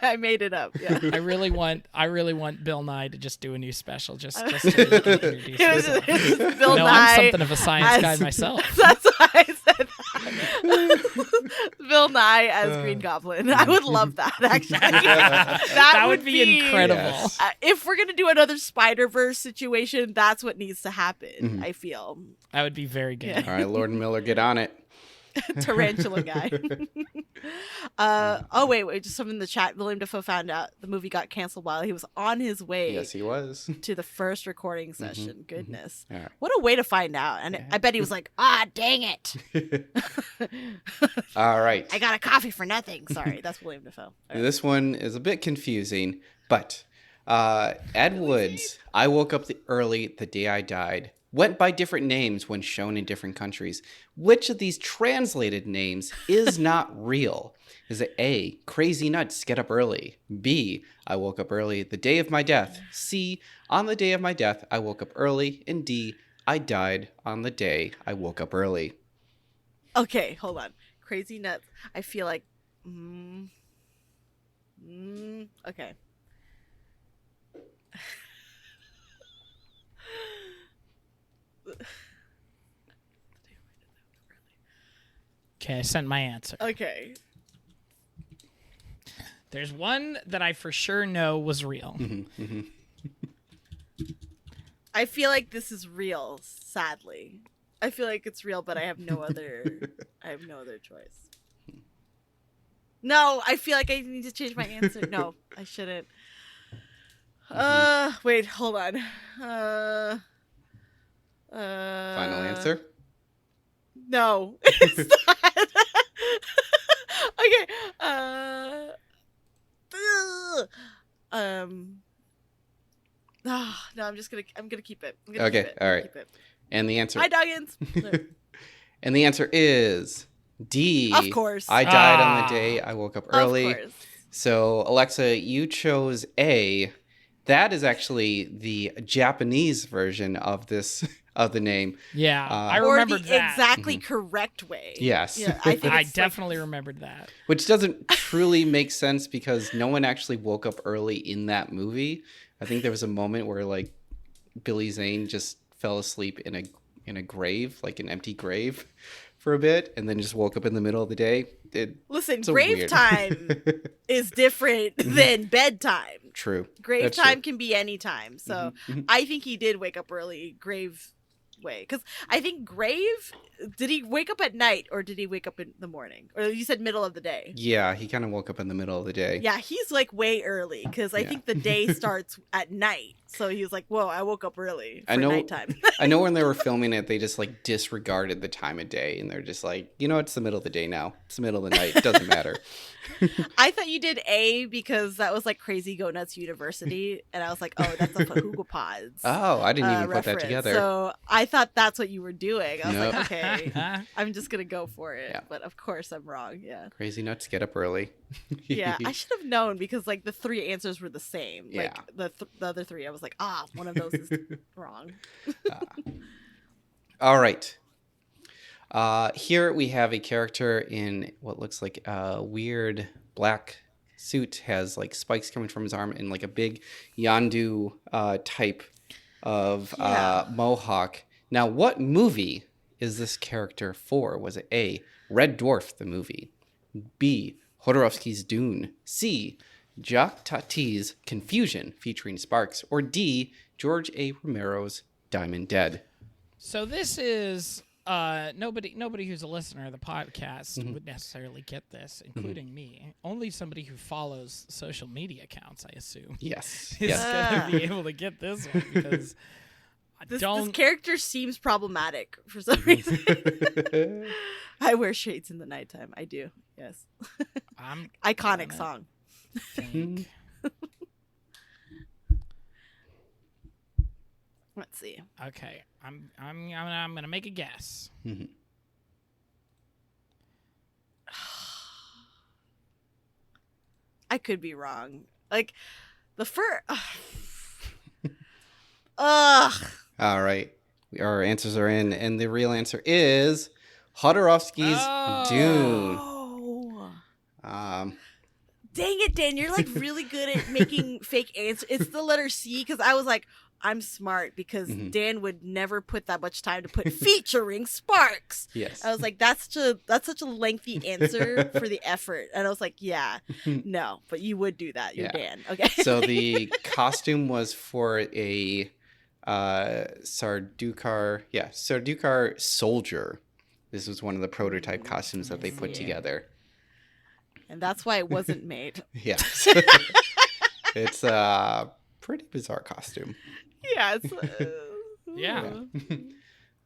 Speaker 4: I made it up. Yeah.
Speaker 5: I really want Bill Nye to just do a new special just so he can introduce
Speaker 4: It was,
Speaker 5: himself.
Speaker 4: it was Bill
Speaker 5: No,
Speaker 4: Nye.
Speaker 5: I'm something of a science guy
Speaker 4: as-
Speaker 5: myself.
Speaker 4: That's why I said that. Bill Nye as Green Goblin. I would love that, actually.
Speaker 5: That would be incredible.
Speaker 2: Yes.
Speaker 4: If we're going to do another Spider-Verse situation, that's what needs to happen,
Speaker 2: Mm-hmm.
Speaker 4: I feel.
Speaker 5: That would be very good.
Speaker 2: All right, Lord Miller, get on it.
Speaker 4: Tarantula guy. Wait, just something in the chat. William Dafoe found out the movie got canceled while he was on his way
Speaker 2: Yes, he was.
Speaker 4: to the first recording session. Goodness.
Speaker 2: All right.
Speaker 4: What a way to find out. And I bet he was like, dang it.
Speaker 2: All right.
Speaker 4: I got a coffee for nothing. Sorry, that's William Dafoe. All right.
Speaker 2: This one is a bit confusing, but Ed Wood's I Woke Up Early the Day I Died went by different names when shown in different countries. Which of these translated names is not real? Is it A, Crazy Nuts, Get Up Early? B, I Woke Up Early the Day of My Death? C, On the Day of My Death, I Woke Up Early? And D, I Died on the Day I Woke Up Early.
Speaker 4: Okay, hold on. Crazy Nuts. I feel like. Okay.
Speaker 5: Okay, I sent my answer.
Speaker 4: Okay.
Speaker 5: There's one that I for sure know was real.
Speaker 4: I feel like this is real, sadly. I feel like it's real, but I have no other choice. No, I feel like I need to change my answer. No, I shouldn't. Wait, hold on.
Speaker 2: Final answer?
Speaker 4: No, it's not. Okay. ugh. No, I'm gonna keep it. I'm gonna
Speaker 2: Okay,
Speaker 4: keep it.
Speaker 2: all
Speaker 4: I'm
Speaker 2: right.
Speaker 4: gonna keep it.
Speaker 2: And the answer
Speaker 4: Hi, Doggins.
Speaker 2: and the answer is D.
Speaker 4: Of course.
Speaker 2: I died on the
Speaker 5: Ah.
Speaker 2: day I woke up early.
Speaker 4: Of course.
Speaker 2: So, Alexa, you chose A. That is actually the Japanese version of this of the name.
Speaker 5: Yeah, I
Speaker 4: Or
Speaker 5: remembered
Speaker 4: the
Speaker 5: that.
Speaker 4: exactly correct way.
Speaker 2: Yes.
Speaker 4: Yeah, I think
Speaker 5: I
Speaker 4: it's
Speaker 5: definitely remembered that.
Speaker 2: Which doesn't truly make sense because no one actually woke up early in that movie. I think there was a moment where like Billy Zane just fell asleep in a grave, like an empty grave, for a bit, and then just woke up in the middle of the day.
Speaker 4: Listen,
Speaker 2: So
Speaker 4: grave
Speaker 2: weird.
Speaker 4: time is different than bedtime.
Speaker 2: True.
Speaker 4: Grave
Speaker 2: That's
Speaker 4: time
Speaker 2: true.
Speaker 4: can be any time. So
Speaker 2: Mhm.
Speaker 4: I think he did wake up early, grave way. Because I think grave, did he wake up at night or did he wake up in the morning? Or you said middle of the day.
Speaker 2: Yeah, he kind of woke up in the middle of the day.
Speaker 4: Yeah, he's like way early because I
Speaker 2: Yeah.
Speaker 4: think the day starts at night. So he was like, whoa, I woke up early for
Speaker 2: I know-
Speaker 4: nighttime.
Speaker 2: I know when they were filming it, they just like disregarded the time of day, and they're just like, you know, it's the middle of the day now. It's the middle of the night. It doesn't matter.
Speaker 4: I thought you did A because that was like Crazy Go Nuts University. And I was like, oh, that's a Fahuga Pods.
Speaker 2: Oh, I didn't even put that
Speaker 4: reference.
Speaker 2: together.
Speaker 4: So I thought that's what you were doing. I was
Speaker 2: Nope.
Speaker 4: like, okay, I'm just gonna go for it.
Speaker 2: Yeah.
Speaker 4: But of course I'm wrong. Yeah.
Speaker 2: Crazy nuts, get up early.
Speaker 4: Yeah. I should have known because like the three answers were the same.
Speaker 2: Yeah.
Speaker 4: Like the other three, I was like, one of those is wrong.
Speaker 2: All right. Here we have a character in what looks like a weird black suit, has like spikes coming from his arm, and like a big Yondu type of
Speaker 4: Yeah.
Speaker 2: mohawk. Now, what movie is this character for? Was it A, Red Dwarf, the movie, B, Jodorowsky's Dune, C, Jacques Tati's Confusion featuring Sparks, or D, George A. Romero's Diamond Dead?
Speaker 5: So this is nobody who's a listener of the podcast would necessarily get this, including me. Only somebody who follows social media accounts, I assume,
Speaker 2: Yes.
Speaker 5: is
Speaker 2: Yes.
Speaker 5: gonna be able to get this one because I
Speaker 4: This
Speaker 5: don't.
Speaker 4: character seems problematic for some reason. I wear shades in the nighttime. I do. Yes.
Speaker 5: I'm
Speaker 4: Iconic
Speaker 5: gonna
Speaker 4: song.
Speaker 5: think.
Speaker 4: Let's see.
Speaker 5: Okay, I'm gonna make a guess.
Speaker 4: I could be wrong. Like the first. Ugh.
Speaker 2: All right. Our answers are in, and the real answer is Jodorowsky's Dune.
Speaker 4: Oh.
Speaker 2: Dang
Speaker 4: it, Dan. You're like really good at making fake answers. It's the letter C because I was like, I'm smart because Dan would never put that much time to put featuring Sparks.
Speaker 2: Yes.
Speaker 4: I was like, that's such a lengthy answer for the effort. And I was like, yeah, no, but you would do that. You're
Speaker 2: Yeah.
Speaker 4: Dan. Okay.
Speaker 2: So the costume was for a Sardukar soldier. This was one of the prototype costumes that they put together.
Speaker 4: And that's why it wasn't made.
Speaker 2: Yes. It's a pretty bizarre costume.
Speaker 4: Yeah.
Speaker 5: Yeah.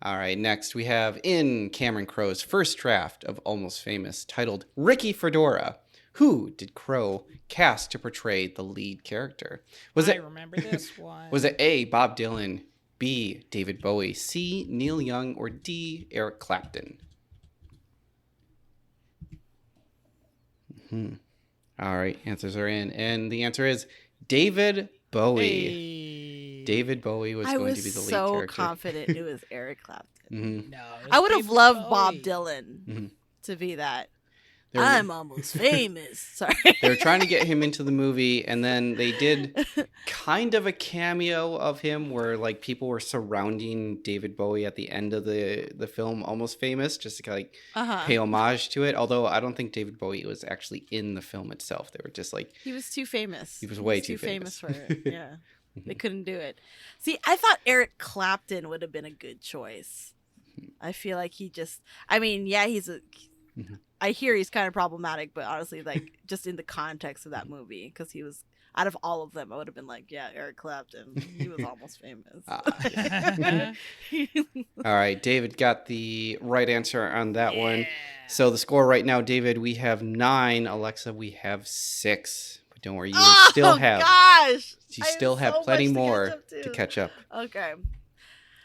Speaker 2: All right, next we have in Cameron Crowe's first draft of Almost Famous, titled Ricky Fedora. Who did Crowe cast to portray the lead character?
Speaker 5: I remember this one.
Speaker 2: Was it A, Bob Dylan, B, David Bowie, C, Neil Young, or D, Eric Clapton? All right, answers are in, and the answer is David Bowie.
Speaker 5: Hey.
Speaker 2: David Bowie was
Speaker 4: I
Speaker 2: going
Speaker 4: was
Speaker 2: to be the lead
Speaker 4: so
Speaker 2: character.
Speaker 4: confident it was Eric Clapton.
Speaker 2: Mhm.
Speaker 5: No, it was
Speaker 4: I would have
Speaker 5: David
Speaker 4: loved Bob
Speaker 5: Bowie.
Speaker 4: Dylan to be that.
Speaker 2: They were-
Speaker 4: I'm almost famous. Sorry.
Speaker 2: They were trying to get him into the movie, and then they did kind of a cameo of him where like people were surrounding David Bowie at the end of the film Almost Famous, just to like pay homage to it. Although I don't think David Bowie was actually in the film itself. They were just like,
Speaker 4: He was too famous.
Speaker 2: He was way too famous.
Speaker 4: for it. Yeah. They couldn't do it. See, I thought Eric Clapton would have been a good choice. I feel like I hear he's kind of problematic, but honestly, like just in the context of that movie, because he was out of all of them, I would have been like, yeah, Eric Clapton. He was almost famous.
Speaker 2: All right, David got the right answer on that one. So the score right now, David, we have 9. Alexa, we have 6. But don't worry, you still have.
Speaker 4: Gosh!
Speaker 2: You
Speaker 4: I have
Speaker 2: still have
Speaker 4: so
Speaker 2: plenty
Speaker 4: much to
Speaker 2: more
Speaker 4: catch up
Speaker 2: to
Speaker 4: to.
Speaker 2: catch up.
Speaker 4: Okay.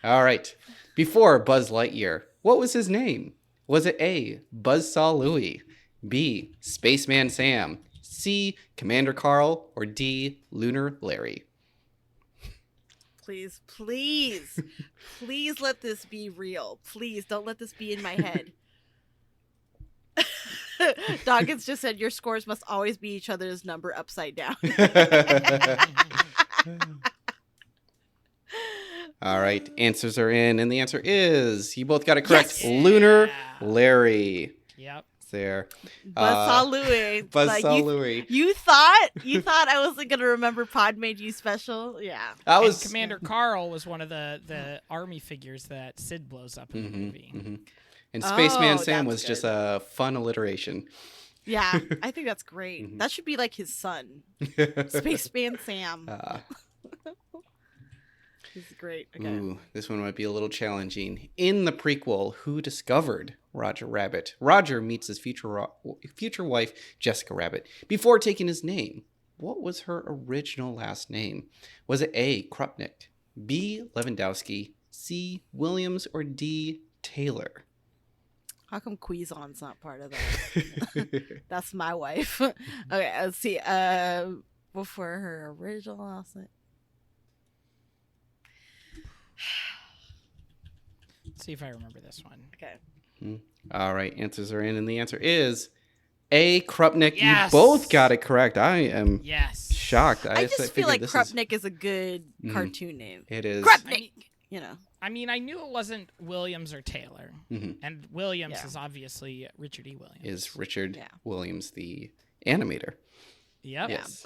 Speaker 2: All right. Before Buzz Lightyear, what was his name? Was it A, Buzzsaw Louie, B, Spaceman Sam, C, Commander Carl, or D, Lunar Larry?
Speaker 4: Please, please, please let this be real. Please don't let this be in my head. Dawkins just said your scores must always be each other's number upside down.
Speaker 2: All right, answers are in, and the answer is you both got it correct.
Speaker 4: Yes!
Speaker 2: Lunar Larry.
Speaker 5: Yep.
Speaker 2: There.
Speaker 4: Buzzsaw Louie.
Speaker 2: Buzzsaw Louie.
Speaker 4: You thought I wasn't gonna remember Pod Made You Special? Yeah.
Speaker 2: That
Speaker 5: And
Speaker 2: was
Speaker 5: Commander Carl was one of the army figures that Sid blows up in the movie.
Speaker 2: And Spaceman
Speaker 4: Oh,
Speaker 2: Sam
Speaker 4: that's
Speaker 2: was just
Speaker 4: good.
Speaker 2: a fun alliteration.
Speaker 4: Yeah, I think that's great. That should be like his son, Spaceman Sam. He's great. Okay.
Speaker 2: Ooh, this one might be a little challenging. In the prequel, who discovered Roger Rabbit? Roger meets his future wife, Jessica Rabbit, before taking his name. What was her original last name? Was it A, Krupnik, B, Lewandowski, C, Williams, or D, Taylor?
Speaker 4: How come Quizon's not part of that? That's my wife. Okay, let's see. Before her original last name.
Speaker 5: Let's see if I remember this one.
Speaker 4: Okay.
Speaker 2: All right, answers are in, and the answer is A, Krupnik.
Speaker 5: Yes!
Speaker 2: You both got it correct. I am
Speaker 5: Yes.
Speaker 2: shocked.
Speaker 4: I just feel
Speaker 2: figured
Speaker 4: like
Speaker 2: this
Speaker 4: Krupnik is a good
Speaker 2: Mhm.
Speaker 4: cartoon name.
Speaker 2: It is.
Speaker 4: Krupnik! You know.
Speaker 5: I mean, I knew it wasn't Williams or Taylor,
Speaker 2: Mhm.
Speaker 5: and Williams
Speaker 4: Yeah.
Speaker 5: is obviously Richard E. Williams.
Speaker 2: Is Richard
Speaker 4: Yeah.
Speaker 2: Williams the animator?
Speaker 5: Yep.
Speaker 2: Yes.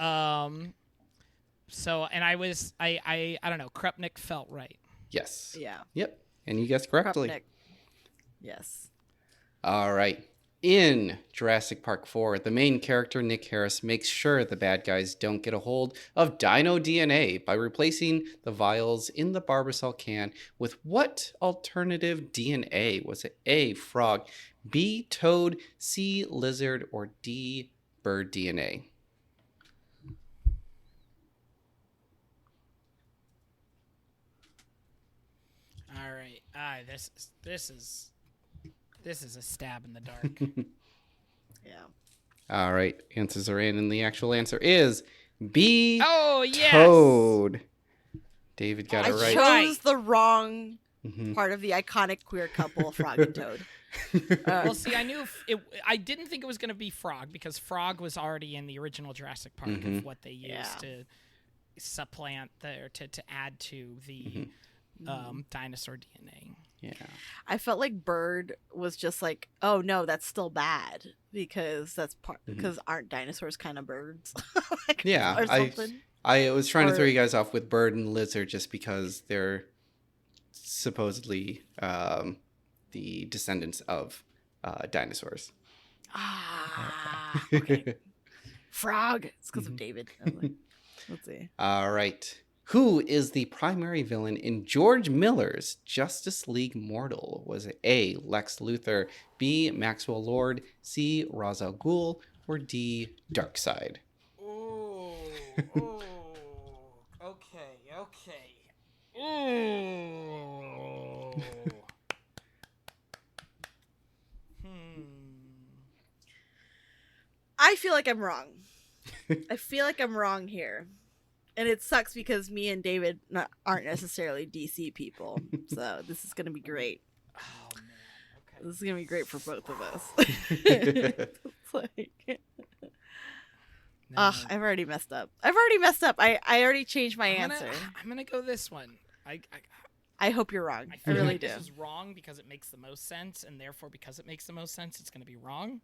Speaker 5: So, and I don't know. Krupnik felt right.
Speaker 2: Yes.
Speaker 4: Yeah.
Speaker 2: Yep. And you guessed correctly.
Speaker 4: Krupnik. Yes.
Speaker 2: All right. In Jurassic Park 4, the main character, Nick Harris, makes sure the bad guys don't get a hold of dino DNA by replacing the vials in the Barbasol can with what alternative DNA? Was it A, frog, B, toad, C, lizard, or D, bird DNA?
Speaker 5: All right. This is a stab in the dark.
Speaker 4: Yeah.
Speaker 2: All right. Answers are in, and the actual answer is B,
Speaker 5: Oh yes.
Speaker 2: toad. David got
Speaker 4: I
Speaker 2: it right.
Speaker 4: chose the wrong
Speaker 2: Mhm.
Speaker 4: part of the iconic queer couple, Frog and Toad.
Speaker 5: Well, see, I knew I didn't think it was going to be Frog because Frog was already in the original Jurassic Park
Speaker 2: Mhm.
Speaker 5: of what they used
Speaker 4: Yeah.
Speaker 5: to supplant or to add to the dinosaur DNA.
Speaker 2: Yeah.
Speaker 4: I felt like Bird was just like, oh no, that's still bad because that's part because aren't dinosaurs kind of birds? Like,
Speaker 2: Yeah,
Speaker 4: or something.
Speaker 2: I was trying to
Speaker 4: Or-
Speaker 2: throw you guys off with bird and lizard just because they're supposedly the descendants of dinosaurs.
Speaker 4: Ah, okay. Frog. It's because of David. I was like, let's see.
Speaker 2: All right. Who is the primary villain in George Miller's Justice League Mortal? Was it A, Lex Luthor, B, Maxwell Lord, C, Ra's al Ghul, or D, Darkseid?
Speaker 5: Ooh. Okay. Ooh.
Speaker 4: I feel like I'm wrong. I feel like I'm wrong here. And it sucks because me and David aren't necessarily DC people. So this is going to be great.
Speaker 5: Oh man. Okay.
Speaker 4: This is going to be great for both of us. It's like,
Speaker 5: No.
Speaker 4: I've already messed up. I already changed my answer.
Speaker 5: I'm gonna go this one.
Speaker 4: I hope you're wrong.
Speaker 5: I
Speaker 4: I
Speaker 5: feel
Speaker 4: really
Speaker 5: like
Speaker 4: do.
Speaker 5: this is wrong because it makes the most sense, and therefore because it makes the most sense, it's gonna be wrong.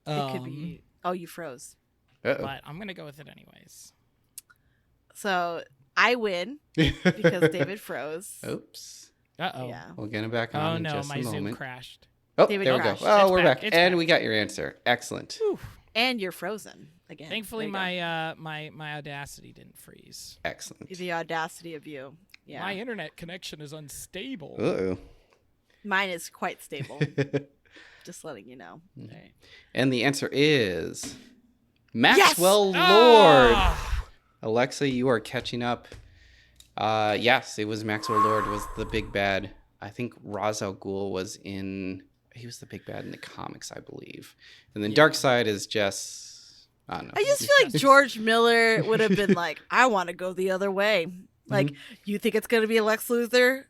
Speaker 4: It could be. Oh, you froze.
Speaker 2: Uh-oh.
Speaker 5: But I'm gonna go with it anyways.
Speaker 4: So I win because David froze.
Speaker 2: Oops.
Speaker 5: Uh-oh.
Speaker 4: Yeah.
Speaker 2: We'll get him back on
Speaker 5: Oh
Speaker 2: in
Speaker 5: no,
Speaker 2: just
Speaker 5: my
Speaker 2: a
Speaker 5: Zoom
Speaker 2: moment.
Speaker 5: crashed.
Speaker 2: Oh,
Speaker 4: David
Speaker 2: there we go.
Speaker 4: crashed.
Speaker 2: Oh,
Speaker 5: It's
Speaker 2: we're
Speaker 5: back.
Speaker 2: back.
Speaker 5: It's
Speaker 2: And
Speaker 5: back.
Speaker 2: we got your answer. Excellent.
Speaker 4: And you're frozen. again.
Speaker 5: Thankfully,
Speaker 4: There you go.
Speaker 5: my Audacity didn't freeze.
Speaker 2: Excellent.
Speaker 4: The audacity of you. Yeah.
Speaker 5: My internet connection is unstable.
Speaker 2: Uh-oh.
Speaker 4: Mine is quite stable. Just letting you know. Right.
Speaker 2: And the answer is Maxwell Lord.
Speaker 5: Ah!
Speaker 2: Alexa, you are catching up. Yes, it was Maxwell Lord was the big bad. I think Ra's al Ghul was he was the big bad in the comics, I believe. And then Darkseid is just, I don't know.
Speaker 4: I just feel like George Miller would have been like, I want to go the other way. Like, you think it's going to be Lex Luthor?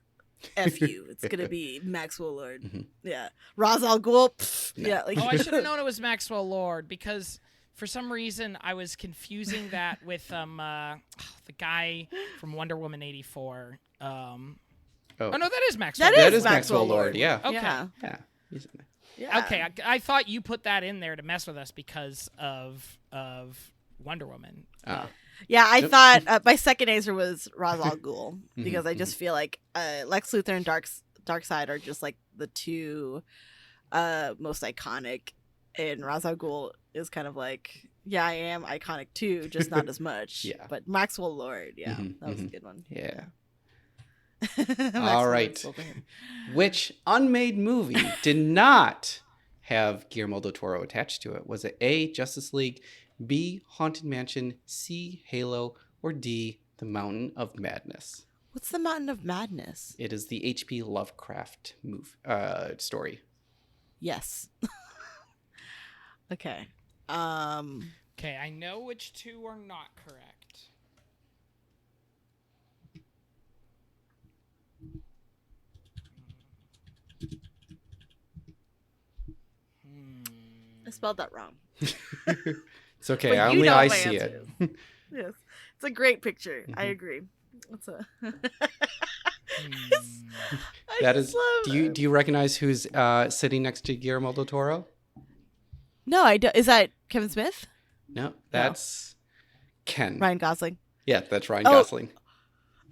Speaker 4: F you. It's going to be Maxwell Lord. Yeah. Ra's al Ghul? Pfft. Yeah. Like,
Speaker 5: Oh, I should have known it was Maxwell Lord because for some reason I was confusing that with the guy from Wonder Woman 84. Oh no, that is Maxwell.
Speaker 4: That
Speaker 2: That
Speaker 4: is
Speaker 2: is Maxwell
Speaker 4: Maxwell
Speaker 2: Lord,
Speaker 4: Lord.
Speaker 2: yeah.
Speaker 5: Okay.
Speaker 4: Yeah.
Speaker 2: Yeah. He's in there.
Speaker 4: Yeah.
Speaker 5: Okay, I thought you put that in there to mess with us because of Wonder Woman.
Speaker 4: Yeah, I thought my second answer was Ra's al Ghul because I just feel like Lex Luthor and Darkseid are just like the two most iconic, and Ra's al Ghul is kind of like, yeah, I am iconic too, just not as much.
Speaker 2: Yeah.
Speaker 4: But Maxwell Lord, yeah, that was a good one.
Speaker 2: Yeah.
Speaker 4: Maxwell
Speaker 2: All
Speaker 4: Lord's
Speaker 2: right.
Speaker 4: still there.
Speaker 2: Which unmade movie did not have Guillermo del Toro attached to it? Was it A, Justice League, B, Haunted Mansion, C, Halo, or D, The Mountain of Madness?
Speaker 4: What's the Mountain of Madness?
Speaker 2: It is the H.P. Lovecraft story.
Speaker 4: Yes. Okay.
Speaker 5: Okay, I know which two are not correct.
Speaker 4: I spelled that wrong.
Speaker 2: It's okay.
Speaker 4: But you
Speaker 2: Only
Speaker 4: know
Speaker 2: I
Speaker 4: my
Speaker 2: see
Speaker 4: answer.
Speaker 2: it.
Speaker 4: Yes. It's a great picture. I agree. It's a I
Speaker 2: That
Speaker 4: just
Speaker 2: is.
Speaker 4: love
Speaker 2: Do you recognize who's sitting next to Guillermo del Toro?
Speaker 4: No, I don't. Is that Kevin Smith?
Speaker 2: No, that's Ken.
Speaker 4: Ryan Gosling.
Speaker 2: Yeah, that's Ryan
Speaker 4: Oh.
Speaker 2: Gosling.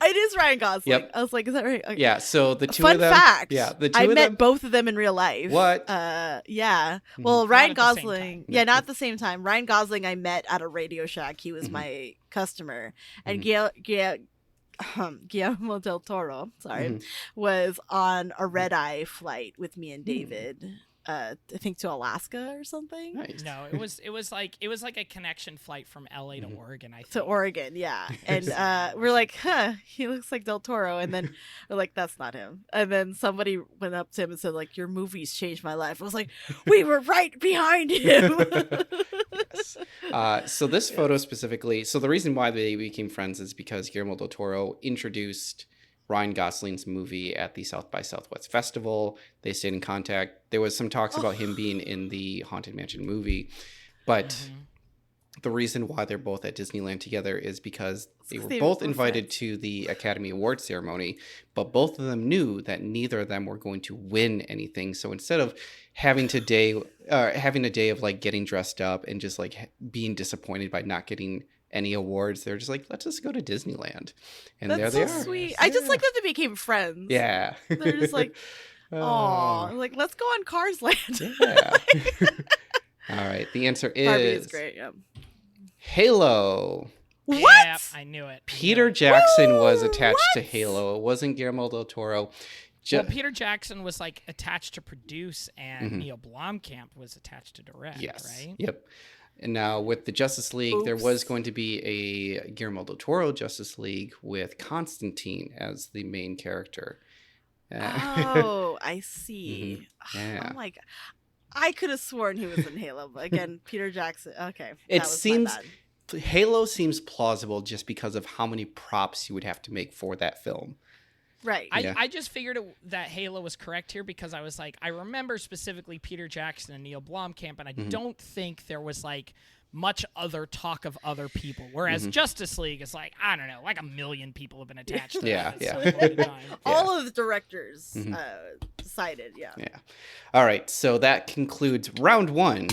Speaker 4: It is Ryan Gosling.
Speaker 2: Yep.
Speaker 4: I was like, is that right? Okay.
Speaker 2: Yeah. So the two
Speaker 4: Fun
Speaker 2: of them.
Speaker 4: fact.
Speaker 2: Yeah, the two
Speaker 4: I
Speaker 2: of
Speaker 4: met
Speaker 2: them.
Speaker 4: both of them in real life.
Speaker 2: What?
Speaker 4: Yeah. Well,
Speaker 5: Not
Speaker 4: Ryan
Speaker 5: at the same
Speaker 4: Gosling.
Speaker 5: time.
Speaker 4: Yeah, not at the same time. Ryan Gosling I met at a Radio Shack. He was my customer. And Guillermo del Toro, was on a red eye flight with me and David. I think to Alaska or something.
Speaker 2: Nice.
Speaker 5: No, it was like a connection flight from LA to Oregon, I think.
Speaker 4: To Oregon, yeah. And we're like, he looks like Del Toro. And then we're like, that's not him. And then somebody went up to him and said, like, your movies changed my life. I was like, we were right behind him.
Speaker 2: So this photo specifically, so the reason why they became friends is because Guillermo del Toro introduced Ryan Gosling's movie at the South by Southwest Festival. They stayed in contact. There was some talks about him being in the Haunted Mansion movie, but the reason why they're both at Disneyland together is because they were both invited to the Academy Awards ceremony, but both of them knew that neither of them were going to win anything. So instead of having a day of like getting dressed up and just like being disappointed by not getting any awards, they're just like, let's just go to Disneyland, and
Speaker 4: That's
Speaker 2: there
Speaker 4: so
Speaker 2: they are.
Speaker 4: sweet. I just like that they became friends.
Speaker 2: Yeah.
Speaker 4: They're just like, oh, like, let's go on Cars Land.
Speaker 2: Yeah. All right. The answer
Speaker 4: Barbie
Speaker 2: is
Speaker 4: is great. Yeah.
Speaker 2: Halo.
Speaker 5: Yeah,
Speaker 4: What?
Speaker 5: I knew it.
Speaker 2: Peter Jackson was attached to Halo. It wasn't Guillermo del Toro.
Speaker 5: Well, Peter Jackson was like attached to produce, and Neil Blomkamp was attached to direct.
Speaker 2: Yes.
Speaker 5: Right.
Speaker 2: Yep. And now with the Justice League, there was
Speaker 4: Oops.
Speaker 2: going to be a Guillermo del Toro Justice League with Constantine as the main character.
Speaker 4: Oh, I see.
Speaker 2: Yeah.
Speaker 4: I'm like, I could have sworn he was in Halo, but again, Peter Jackson. Okay.
Speaker 2: It
Speaker 4: that was my
Speaker 2: seems
Speaker 4: bad.
Speaker 2: Halo seems plausible just because of how many props you would have to make for that film.
Speaker 4: Right.
Speaker 2: Yeah.
Speaker 5: I just figured that Halo was correct here because I was like, I remember specifically Peter Jackson and Neil Blomkamp, and I don't think there was like much other talk of other people. Whereas Justice League is like, I don't know, like 1 million people have been attached to
Speaker 2: Yeah,
Speaker 5: that
Speaker 2: yeah.
Speaker 5: at some point in time.
Speaker 4: All of the directors cited, yeah.
Speaker 2: Yeah. All right. So that concludes round one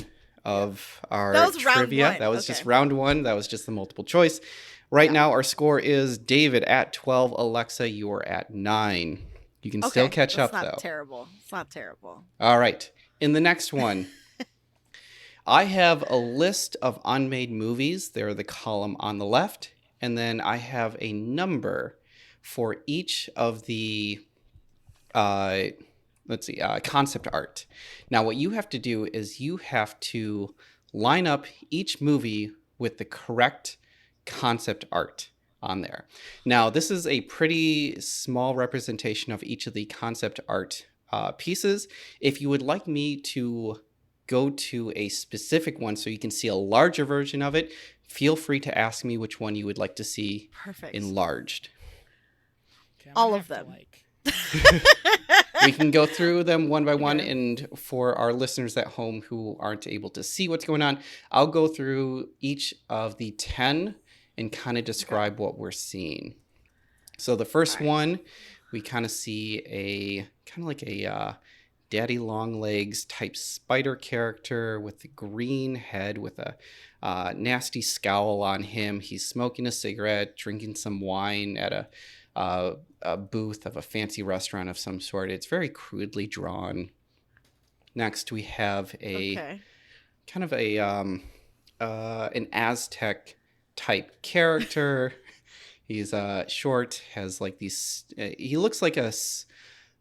Speaker 2: of our
Speaker 4: That was round
Speaker 2: trivia.
Speaker 4: one,
Speaker 2: That was
Speaker 4: okay.
Speaker 2: just round one. That was just the multiple choice. Right now, our score is David at 12. Alexa, you are at 9. You can still catch up,
Speaker 4: It's not
Speaker 2: though.
Speaker 4: terrible. It's not terrible.
Speaker 2: All right. In the next one, I have a list of unmade movies. They're the column on the left. And then I have a number for each of the, concept art. Now, what you have to do is you have to line up each movie with the correct concept art on there. Now, this is a pretty small representation of each of the concept art pieces. If you would like me to go to a specific one so you can see a larger version of it, feel free to ask me which one you would like to see
Speaker 4: Perfect.
Speaker 2: enlarged.
Speaker 5: Okay, I'm
Speaker 4: All
Speaker 5: gonna
Speaker 4: of
Speaker 5: have to,
Speaker 4: them.
Speaker 2: We can go through them one by one, and for our listeners at home who aren't able to see what's going on, I'll go through each of the 10 and kind of describe what we're seeing. So the first one, we kind of see a kind of like a daddy long legs type spider character with a green head with a nasty scowl on him. He's smoking a cigarette, drinking some wine at a booth of a fancy restaurant of some sort. It's very crudely drawn. Next, we have a kind of a an Aztec type character. He's short, has like these. He looks like a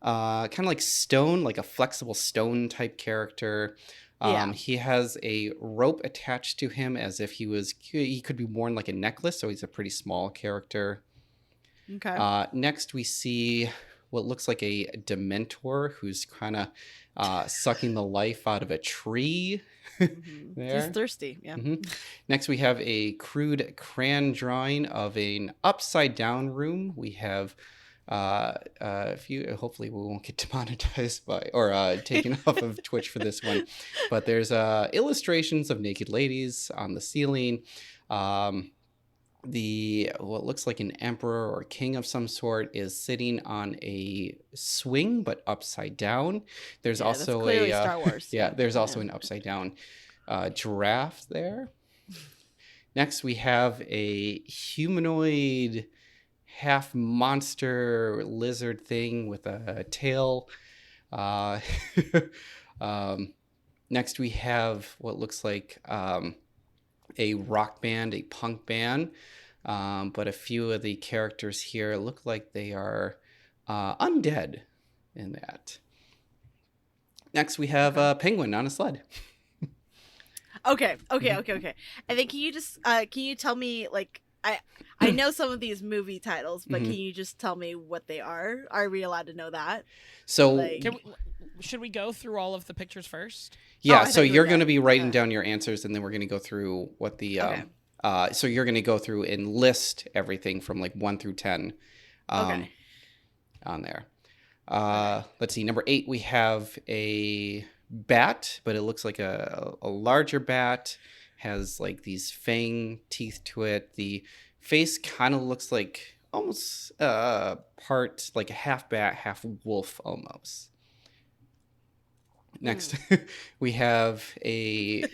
Speaker 2: kind of like stone, like a flexible stone type character. He has a rope attached to him as if he could be worn like a necklace. So he's a pretty small character.
Speaker 4: Okay.
Speaker 2: Next, we see what looks like a Dementor who's kind of sucking the life out of a tree. There.
Speaker 4: He's thirsty. Yeah.
Speaker 2: Next, we have a crude crayon drawing of an upside down room. We have a few. Hopefully, we won't get demonetized or taken off of Twitch for this one. But there's illustrations of naked ladies on the ceiling. What looks like an emperor or king of some sort is sitting on a swing but upside down. There's also
Speaker 4: that's clearly Star Wars.
Speaker 2: There's also an upside down giraffe there. Next, we have a humanoid half monster lizard thing with a tail. Next, we have what looks like a rock band, a punk band. But a few of the characters here look like they are undead in that. Next, we have a penguin on a sled.
Speaker 4: Okay. And then can you tell me, like, I know some of these movie titles, but can you just tell me what they are? Are we allowed to know that?
Speaker 2: So
Speaker 5: should we go through all of the pictures first?
Speaker 2: yeah,
Speaker 4: I
Speaker 2: so
Speaker 4: thought you were
Speaker 2: you're going to
Speaker 4: done.
Speaker 2: be writing
Speaker 4: Okay.
Speaker 2: down your answers, and then we're going to go through what the
Speaker 4: Okay.
Speaker 2: so you're going to go through and list everything from like 1 through 10
Speaker 4: Okay.
Speaker 2: on there. Let's see, number 8, we have a bat, but it looks like a larger bat, has like these fang teeth to it. The face kind of looks like almost part like a half bat, half wolf almost. Next, we have a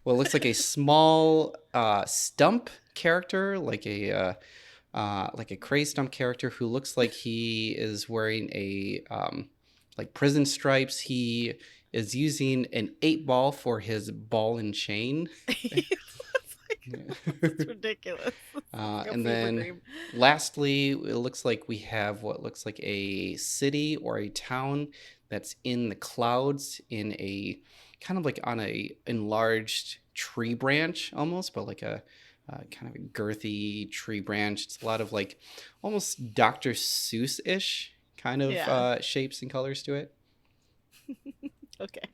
Speaker 2: what looks like a small stump character, like a crazy stump character who looks like he is wearing a like prison stripes. He is using an 8-ball for his ball and chain.
Speaker 4: It's ridiculous.
Speaker 2: And then lastly, it looks like we have what looks like a city or a town that's in the clouds in a kind of like on a enlarged tree branch almost, but like a kind of a girthy tree branch. It's a lot of like almost Dr. Seuss-ish kind of shapes and colors to it.
Speaker 4: Okay.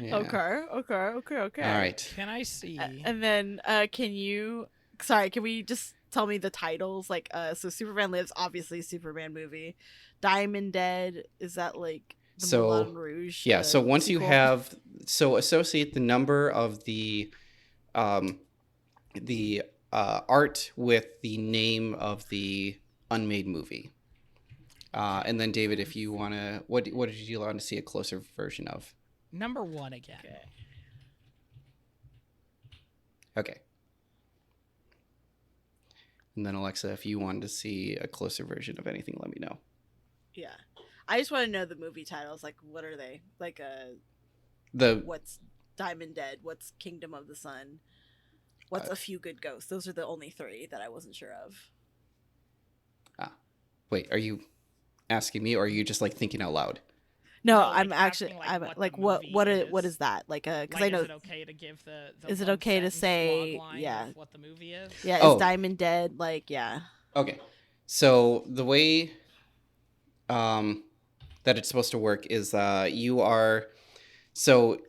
Speaker 2: Yeah.
Speaker 4: Okay.
Speaker 2: All right.
Speaker 5: Can I see?
Speaker 4: And then can we just tell me the titles? Like, so Superman Lives, obviously Superman movie. Diamond Dead, is that like the Moulin Rouge?
Speaker 2: Yeah, so once you
Speaker 4: sequel?
Speaker 2: have, so associate the number of the art with the name of the unmade movie. And then David, if you want to, what did you want to see a closer version of?
Speaker 5: Number 1 again.
Speaker 2: Okay. And then Alexa, if you wanted to see a closer version of anything, let me know.
Speaker 4: Yeah. I just want to know the movie titles. Like, what are they? Like,
Speaker 2: The
Speaker 4: what's Diamond Dead? What's Kingdom of the Sun? What's A Few Good Ghosts? Those are the only three that I wasn't sure of.
Speaker 2: Wait, are you asking me, or are you just like thinking out loud?
Speaker 4: No,
Speaker 5: No,
Speaker 4: I'm
Speaker 5: like,
Speaker 4: actually
Speaker 5: asking, like,
Speaker 4: I'm
Speaker 5: what
Speaker 4: like
Speaker 5: the
Speaker 4: what
Speaker 5: movie
Speaker 4: what
Speaker 5: is.
Speaker 4: is that like? Because
Speaker 5: Like,
Speaker 4: I know
Speaker 5: is it okay to give the
Speaker 4: Is it
Speaker 5: one
Speaker 4: okay to
Speaker 5: sentence
Speaker 4: say-
Speaker 5: logline
Speaker 4: yeah.
Speaker 5: of what the movie is?
Speaker 4: yeah,
Speaker 2: Oh.
Speaker 4: is Diamond Dead like yeah?
Speaker 2: Okay, so the way that it's supposed to work is you are so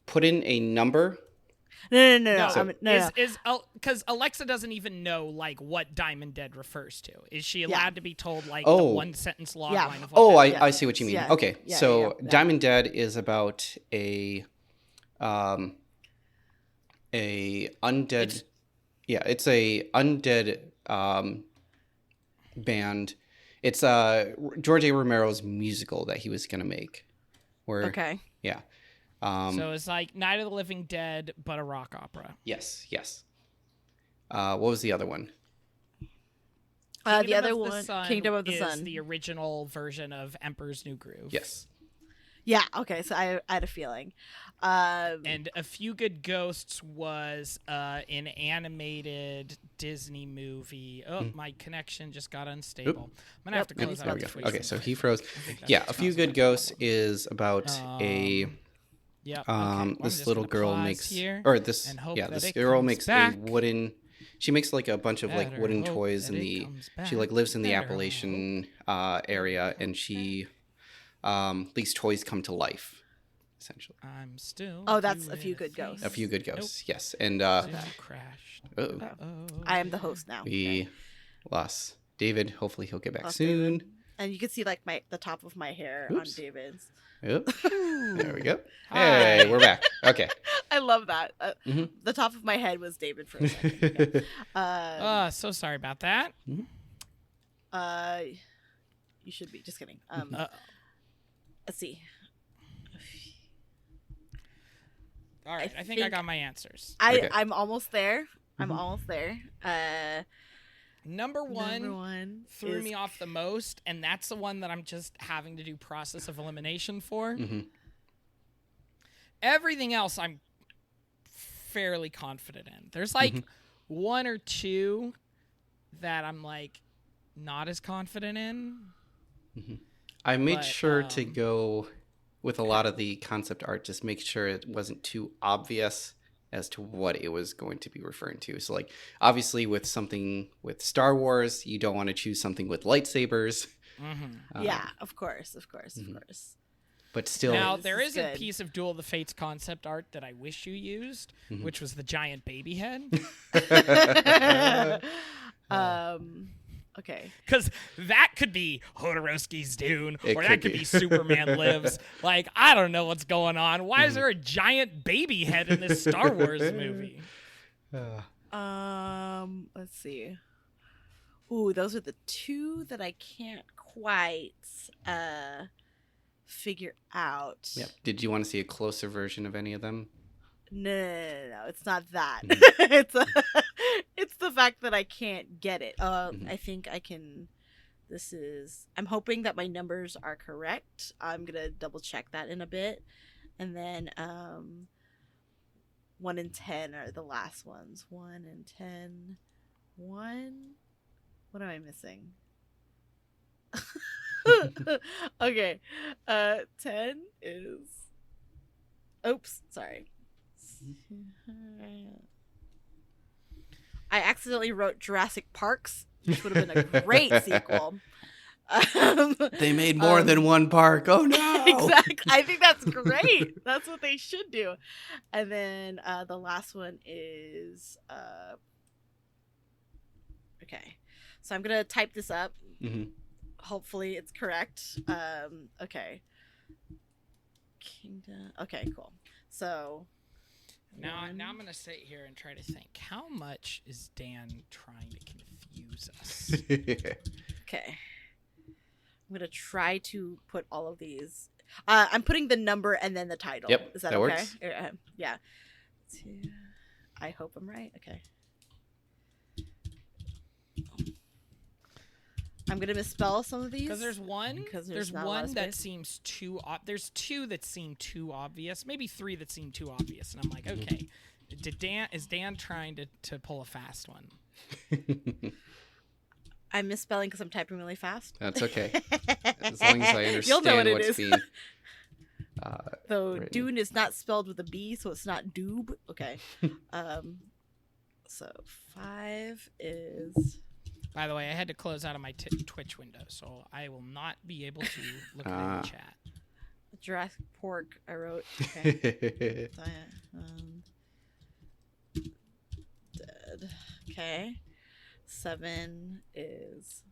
Speaker 2: put in a number.
Speaker 4: No.
Speaker 5: No,
Speaker 4: No.
Speaker 5: is because Alexa doesn't even know like what Diamond Dead refers to. Is she allowed to be told like the
Speaker 2: Oh.
Speaker 5: one sentence logline
Speaker 4: Yeah.
Speaker 5: of what
Speaker 2: Oh,
Speaker 5: that
Speaker 2: I,
Speaker 5: is?
Speaker 4: Yeah.
Speaker 2: I see what you mean.
Speaker 4: Yeah.
Speaker 2: Okay,
Speaker 4: Yeah,
Speaker 2: so
Speaker 4: yeah.
Speaker 2: Diamond Dead is about a undead.
Speaker 5: It's-
Speaker 2: It's a undead band. It's George A. Romero's musical that he was gonna make. Where
Speaker 4: Okay.
Speaker 2: yeah,
Speaker 5: So it's like Night of the Living Dead, but a rock opera.
Speaker 2: yes. What was the other one?
Speaker 4: The
Speaker 5: Kingdom
Speaker 4: other
Speaker 5: of
Speaker 4: one,
Speaker 5: Sun
Speaker 4: Kingdom of the
Speaker 5: is
Speaker 4: Sun.
Speaker 5: the original version of Emperor's New Groove.
Speaker 2: Yes.
Speaker 4: Yeah. Okay. So I had a feeling.
Speaker 5: And A Few Good Ghosts was an animated Disney movie. Oh, my connection just got unstable. I'm gonna have to
Speaker 4: Yep,
Speaker 5: close
Speaker 4: there
Speaker 5: out
Speaker 4: we
Speaker 5: the
Speaker 4: go.
Speaker 5: tweets.
Speaker 2: Okay, so he froze.
Speaker 5: I think that's
Speaker 2: Yeah, A
Speaker 5: what's
Speaker 2: Few
Speaker 5: causing
Speaker 2: Good
Speaker 5: my
Speaker 2: Ghosts
Speaker 5: problem.
Speaker 2: is about a
Speaker 5: Yep. Okay. Well, I'm
Speaker 2: this
Speaker 5: just
Speaker 2: little
Speaker 5: gonna
Speaker 2: girl
Speaker 5: pause
Speaker 2: makes
Speaker 5: here
Speaker 2: or this
Speaker 5: and hope
Speaker 2: yeah
Speaker 5: that
Speaker 2: this
Speaker 5: it
Speaker 2: girl
Speaker 5: comes
Speaker 2: makes
Speaker 5: back.
Speaker 2: a wooden. She makes like a bunch of like
Speaker 5: Better
Speaker 2: wooden
Speaker 5: hope
Speaker 2: toys
Speaker 5: that
Speaker 2: in
Speaker 5: it
Speaker 2: the.
Speaker 5: comes
Speaker 2: She like
Speaker 5: back.
Speaker 2: lives in the
Speaker 5: Better
Speaker 2: Appalachian area, and she these toys come to life, essentially.
Speaker 5: I'm still.
Speaker 4: Oh, that's
Speaker 5: you
Speaker 4: A Few
Speaker 5: in
Speaker 4: Good Ghosts.
Speaker 2: A Few Good Ghosts, yes, and
Speaker 5: Nope. Zoom crashed.
Speaker 2: uh-oh,
Speaker 5: Oh.
Speaker 4: I am the host now.
Speaker 2: we lost David. Hopefully, he'll get back
Speaker 4: Lost
Speaker 2: soon.
Speaker 4: David. And you can see like the top of my hair
Speaker 2: Oops.
Speaker 4: on David's.
Speaker 2: Yep. There we go.
Speaker 5: Hi.
Speaker 2: Hey, we're back. Okay.
Speaker 4: I love that.
Speaker 2: Mhm.
Speaker 4: The top of my head was David for a second.
Speaker 5: So sorry about that.
Speaker 4: You should be just kidding. Let's see.
Speaker 5: All right, I think I got my answers.
Speaker 2: Okay.
Speaker 4: I'm almost there. I'm almost there.
Speaker 5: Number one,
Speaker 4: Number one
Speaker 5: threw
Speaker 4: is-
Speaker 5: me off the most, and that's the one that I'm just having to do process of elimination for.
Speaker 2: Mhm.
Speaker 5: Everything else I'm fairly confident in. There's like one or two that I'm like not as confident in.
Speaker 2: I made
Speaker 5: But,
Speaker 2: sure to go with a lot of the concept art, just make sure it wasn't too obvious as to what it was going to be referring to. So, like, obviously, with something with Star Wars, you don't want to choose something with lightsabers.
Speaker 4: yeah, of course.
Speaker 2: But still,
Speaker 5: Now
Speaker 4: This
Speaker 5: there
Speaker 4: is
Speaker 5: is a
Speaker 4: good.
Speaker 5: piece of Duel of the Fates concept art that I wish you used, which was the giant baby head.
Speaker 4: Okay.
Speaker 5: Because that could be Hodorowski's Dune,
Speaker 2: It
Speaker 5: or
Speaker 2: could
Speaker 5: that could
Speaker 2: be.
Speaker 5: be Superman Lives. Like, I don't know what's going on. Why is there a giant baby head in this Star Wars movie?
Speaker 4: Let's see. Ooh, those are the two that I can't quite figure out.
Speaker 2: yeah. Did you want to see a closer version of any of them?
Speaker 4: No, it's not that.
Speaker 2: Mm-hmm.
Speaker 4: It's the fact that I can't get it. I think I can. I'm hoping that my numbers are correct. I'm gonna double check that in a bit, and then 1 and 10 are the last ones. 1 and 10. 1. What am I missing? Okay. 10 is. Oops, sorry. I accidentally wrote Jurassic Parks, which would have been a great sequel.
Speaker 2: They made more than one park. Oh no!
Speaker 4: Exactly. I think that's great. That's what they should do. And then the last one is okay. So I'm gonna type this up.
Speaker 2: Mhm.
Speaker 4: Hopefully it's correct. Okay. Kingdom. Okay, cool. So
Speaker 5: Now I'm going to sit here and try to think. How much is Dan trying to confuse us?
Speaker 4: okay. I'm gonna try to put all of these. I'm putting the number and then the title.
Speaker 2: Yep,
Speaker 4: Is that
Speaker 2: that
Speaker 4: okay?
Speaker 2: works.
Speaker 4: Yeah. I hope I'm right. Okay. I'm gonna misspell some of these
Speaker 5: Because there's one.
Speaker 4: because
Speaker 5: There's
Speaker 4: not a lot
Speaker 5: one
Speaker 4: of
Speaker 5: that
Speaker 4: space.
Speaker 5: seems too. There's two that seem too obvious. Maybe three that seem too obvious, and I'm like, okay, is Dan trying to pull a fast one?
Speaker 4: I'm misspelling because I'm typing really fast.
Speaker 2: That's okay. As long as I
Speaker 4: You'll know what
Speaker 2: understand
Speaker 4: it
Speaker 2: what's
Speaker 4: is.
Speaker 2: being.
Speaker 4: Though
Speaker 2: written.
Speaker 4: Dune is not spelled with a B, so it's not Doob. Okay. So 5 is
Speaker 5: By the way, I had to close out of my Twitch window, so I will not be able to look at
Speaker 2: Ah.
Speaker 5: the chat.
Speaker 4: Jurassic Pork. I wrote. Okay. Dead. Okay. 7 is.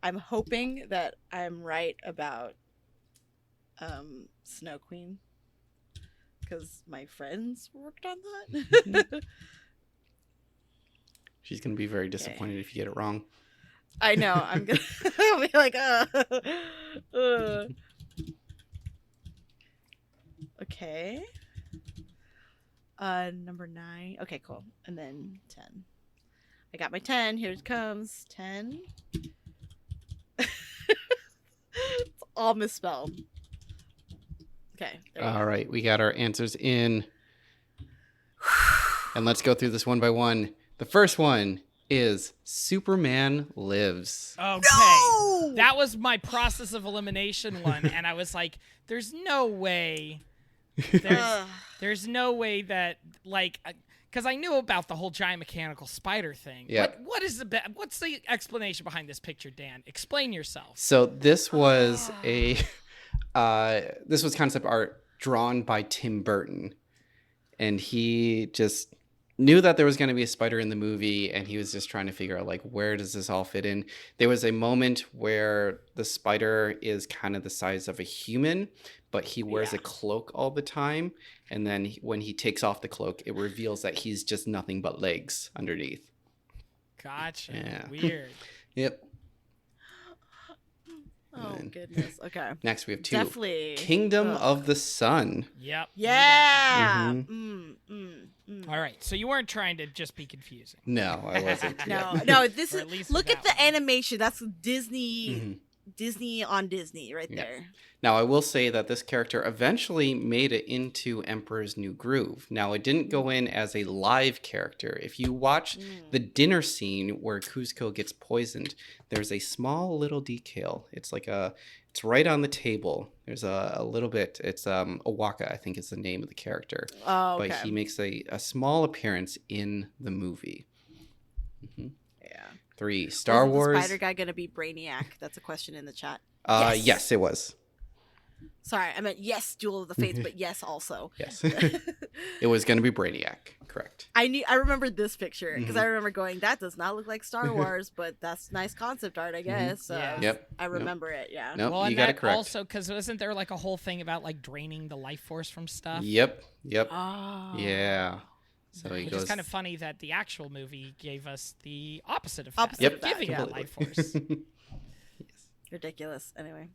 Speaker 4: I'm hoping that I'm right about Snow Queen because my friends worked on that.
Speaker 2: She's gonna be very disappointed if you get it wrong.
Speaker 4: I know. I'm gonna I'll be like, Okay. Number 9. Okay, cool. And then 10. I got my 10. Here it comes. 10. It's all misspelled. Okay. There you go.
Speaker 2: All right, we got our answers in. And let's go through this one by one. The first one is Superman Lives.
Speaker 5: Okay.
Speaker 4: No!
Speaker 5: That was my process of elimination one, and I was like, there's no way.
Speaker 4: Ugh.
Speaker 5: There's no way that, like, because I knew about the whole giant mechanical spider thing.
Speaker 2: Yeah.
Speaker 5: What's the explanation behind this picture, Dan? Explain yourself.
Speaker 2: So this was this was concept art drawn by Tim Burton, and he just knew that there was going to be a spider in the movie, and he was just trying to figure out, like, where does this all fit in. There was a moment where the spider is kind of the size of a human, but he wears a cloak all the time, and then when he takes off the cloak, it reveals that he's just nothing but legs underneath.
Speaker 5: Gotcha.
Speaker 2: Yeah.
Speaker 5: Weird.
Speaker 2: Yep.
Speaker 4: Oh,
Speaker 2: then-
Speaker 4: goodness. Okay.
Speaker 2: Next we have 2.
Speaker 4: Definitely.
Speaker 2: Kingdom
Speaker 4: Ugh.
Speaker 2: of the Sun.
Speaker 5: Yep.
Speaker 4: Yeah.
Speaker 2: Mhm.
Speaker 5: All right. So you weren't trying to just be confusing.
Speaker 2: No, I wasn't.
Speaker 4: No,
Speaker 2: Yeah.
Speaker 4: no. This
Speaker 5: Or
Speaker 4: is
Speaker 5: at least
Speaker 4: look
Speaker 5: with
Speaker 4: at
Speaker 5: that
Speaker 4: the animation. That's Disney.
Speaker 2: Mhm.
Speaker 4: Disney on Disney, right
Speaker 2: Yeah.
Speaker 4: there.
Speaker 2: Now, I will say that this character eventually made it into Emperor's New Groove. Now, it didn't go in as a live character. If you watch the dinner scene where Kuzco gets poisoned, there's a small little decal. It's like it's right on the table. There's a little bit. It's Owaka, I think is the name of the character.
Speaker 4: Oh, okay.
Speaker 2: But he makes a small appearance in the movie.
Speaker 4: Yeah.
Speaker 2: 3, Star
Speaker 4: Wasn't
Speaker 2: Wars.
Speaker 4: the spider guy gonna be Brainiac? That's a question in the chat.
Speaker 2: Yes, it was.
Speaker 4: Sorry, I meant yes, Duel of the Fates, but yes, also.
Speaker 2: Yes. It was going to be Brainiac. Correct.
Speaker 4: I remembered this picture because
Speaker 2: Mhm.
Speaker 4: I remember going, that does not look like Star Wars, but that's nice concept art, I guess.
Speaker 5: Yeah.
Speaker 2: Yep.
Speaker 4: I remember it. Yeah.
Speaker 2: Nope,
Speaker 5: Well,
Speaker 2: you
Speaker 5: and
Speaker 2: got
Speaker 5: that
Speaker 2: it correct.
Speaker 5: also because isn't there like a whole thing about like draining the life force from stuff?
Speaker 2: Yep.
Speaker 4: Oh.
Speaker 2: Yeah. So he
Speaker 5: Which
Speaker 2: goes.
Speaker 5: is kind of funny that the actual movie gave us the opposite of
Speaker 4: Opposite
Speaker 5: that,
Speaker 2: of
Speaker 5: of
Speaker 2: that,
Speaker 5: giving that life force.
Speaker 4: Ridiculous. Anyway.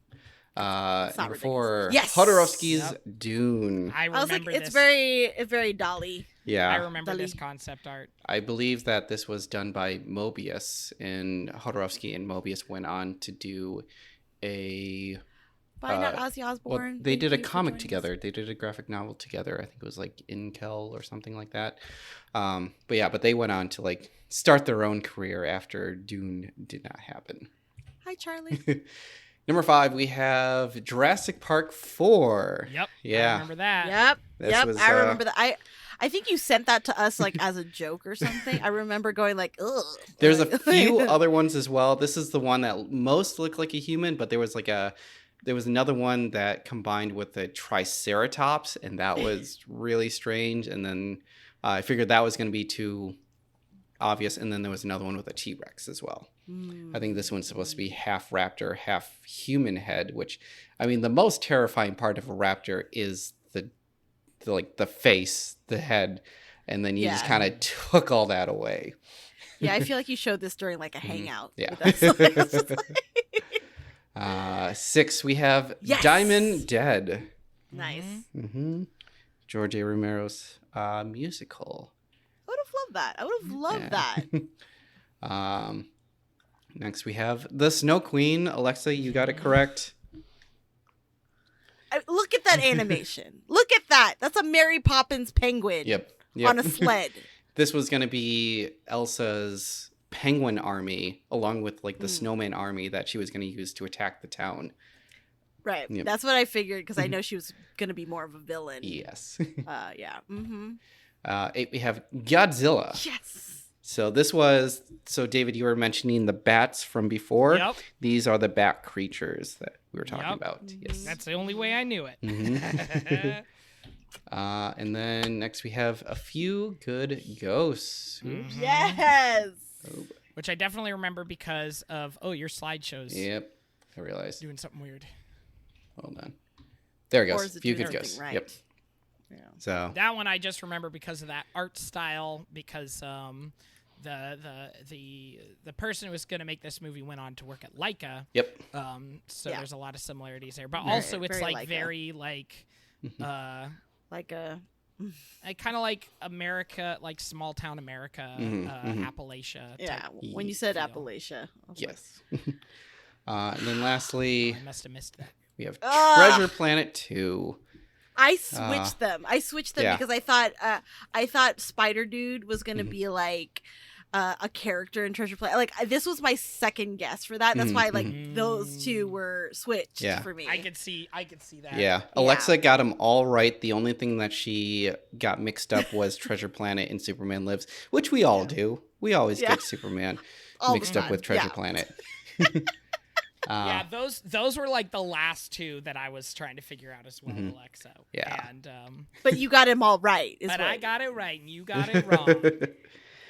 Speaker 2: Number
Speaker 4: not
Speaker 2: 4.
Speaker 4: ridiculous. Yes!
Speaker 2: Hodorowski's Dune.
Speaker 5: I
Speaker 4: I was like,
Speaker 5: remember
Speaker 4: it's
Speaker 5: this.
Speaker 4: very Dolly.
Speaker 2: Yeah.
Speaker 5: I remember this
Speaker 4: Dali.
Speaker 5: concept art.
Speaker 2: I believe that this was done by Mobius, and Hodorowski and Mobius went on to do a.
Speaker 4: Bye, not Ozzy Osbourne.
Speaker 2: Well, they
Speaker 4: Thank
Speaker 2: did a
Speaker 4: you for
Speaker 2: comic
Speaker 4: joining us.
Speaker 2: together. They did a graphic novel together. I think it was like Inkel or something like that. But they went on to like start their own career after Dune did not happen.
Speaker 4: Hi, Charlie.
Speaker 2: Number 5, we have Jurassic Park 4.
Speaker 5: Yep.
Speaker 2: Yeah.
Speaker 5: I remember that.
Speaker 4: Yep.
Speaker 2: This
Speaker 4: Yep.
Speaker 2: was,
Speaker 4: I remember that. I think you sent that to us like as a joke or something. I remember going like, ugh.
Speaker 2: There's a
Speaker 4: Like-
Speaker 2: few other ones as well. This is the one that most looked like a human, but there was another one that combined with the Triceratops, and that was really strange. And then I figured that was going to be too obvious. And then there was another one with a T-Rex as well. I think this one's supposed to be half raptor, half human head, which, I mean, the most terrifying part of a raptor is the face, the head, and then you just
Speaker 4: Yeah.
Speaker 2: kind of took all that away.
Speaker 4: Yeah, I feel like you showed this during like a hangout.
Speaker 2: Yeah.
Speaker 4: with us. It's just like-
Speaker 2: 6, we have
Speaker 4: Yes!
Speaker 2: Diamond Dead.
Speaker 4: nice.
Speaker 2: Mm-hmm. George A. Romero's musical.
Speaker 4: I would have loved that. I would have loved that.
Speaker 2: Yeah. Next, we have the Snow Queen. Alexa, you got it correct.
Speaker 4: Look at that animation. Look at that. That's a Mary Poppins penguin
Speaker 2: Yep.
Speaker 4: on a sled.
Speaker 2: This was going to be Elsa's penguin army, along with like the snowman army that she was going to use to attack the town.
Speaker 4: Right.
Speaker 2: Yep.
Speaker 4: That's what I figured because I know she was going to be more of a villain.
Speaker 2: Yes.
Speaker 4: Yeah. Mm-hmm.
Speaker 2: 8, we have Godzilla.
Speaker 4: Yes.
Speaker 2: So David, you were mentioning the bats from before.
Speaker 5: Yep.
Speaker 2: These are the bat creatures that we were talking
Speaker 5: Yep.
Speaker 2: about. Yes.
Speaker 5: That's the only way I knew it.
Speaker 2: Mhm. And then next we have A Few Good Ghosts. Oops.
Speaker 4: Yes.
Speaker 5: Which I definitely remember because of your slideshows
Speaker 2: Yep. I realized.
Speaker 5: doing something weird.
Speaker 2: Hold on. There it
Speaker 4: Or
Speaker 2: goes.
Speaker 4: is it
Speaker 2: Few
Speaker 4: doing
Speaker 2: Good Ghosts.
Speaker 4: everything right?
Speaker 2: Yep.
Speaker 4: Yeah.
Speaker 2: So
Speaker 5: That one I just remember because of that art style, because the person who was going to make this movie went on to work at Leica.
Speaker 2: yep.
Speaker 5: So
Speaker 4: Yeah.
Speaker 5: there's a lot of similarities there, but
Speaker 4: Very-
Speaker 5: also it's
Speaker 4: very
Speaker 5: like
Speaker 4: Leica.
Speaker 5: very like
Speaker 4: Like a.
Speaker 5: kind of like America, like small town America, Appalachia.
Speaker 4: Yeah.
Speaker 5: type
Speaker 4: When you said
Speaker 5: feel.
Speaker 4: Appalachia. I was like,
Speaker 2: Yes. And then lastly,
Speaker 5: I must have missed that.
Speaker 2: we have
Speaker 4: Ugh.
Speaker 2: Treasure Planet 2.
Speaker 4: I switched them. I switched them
Speaker 2: yeah.
Speaker 4: because I thought Spider Dude was gonna be like a character in Treasure Planet. Like this was my second guess for that. That's why like those two were switched
Speaker 2: Yeah.
Speaker 4: for me.
Speaker 5: I could see that.
Speaker 2: Yeah. Alexa got them all right. The only thing that she got mixed up was Treasure Planet and Superman Lives, which we all do. We always
Speaker 4: Yeah.
Speaker 2: get Superman
Speaker 4: All the
Speaker 2: mixed up
Speaker 4: time.
Speaker 2: with Treasure
Speaker 4: Yeah.
Speaker 2: Planet.
Speaker 5: Yeah, those were like the last two that I was trying to figure out as well, Alexa.
Speaker 2: Yeah.
Speaker 5: And
Speaker 4: But you got him all right.
Speaker 5: but I got it right and you got it wrong.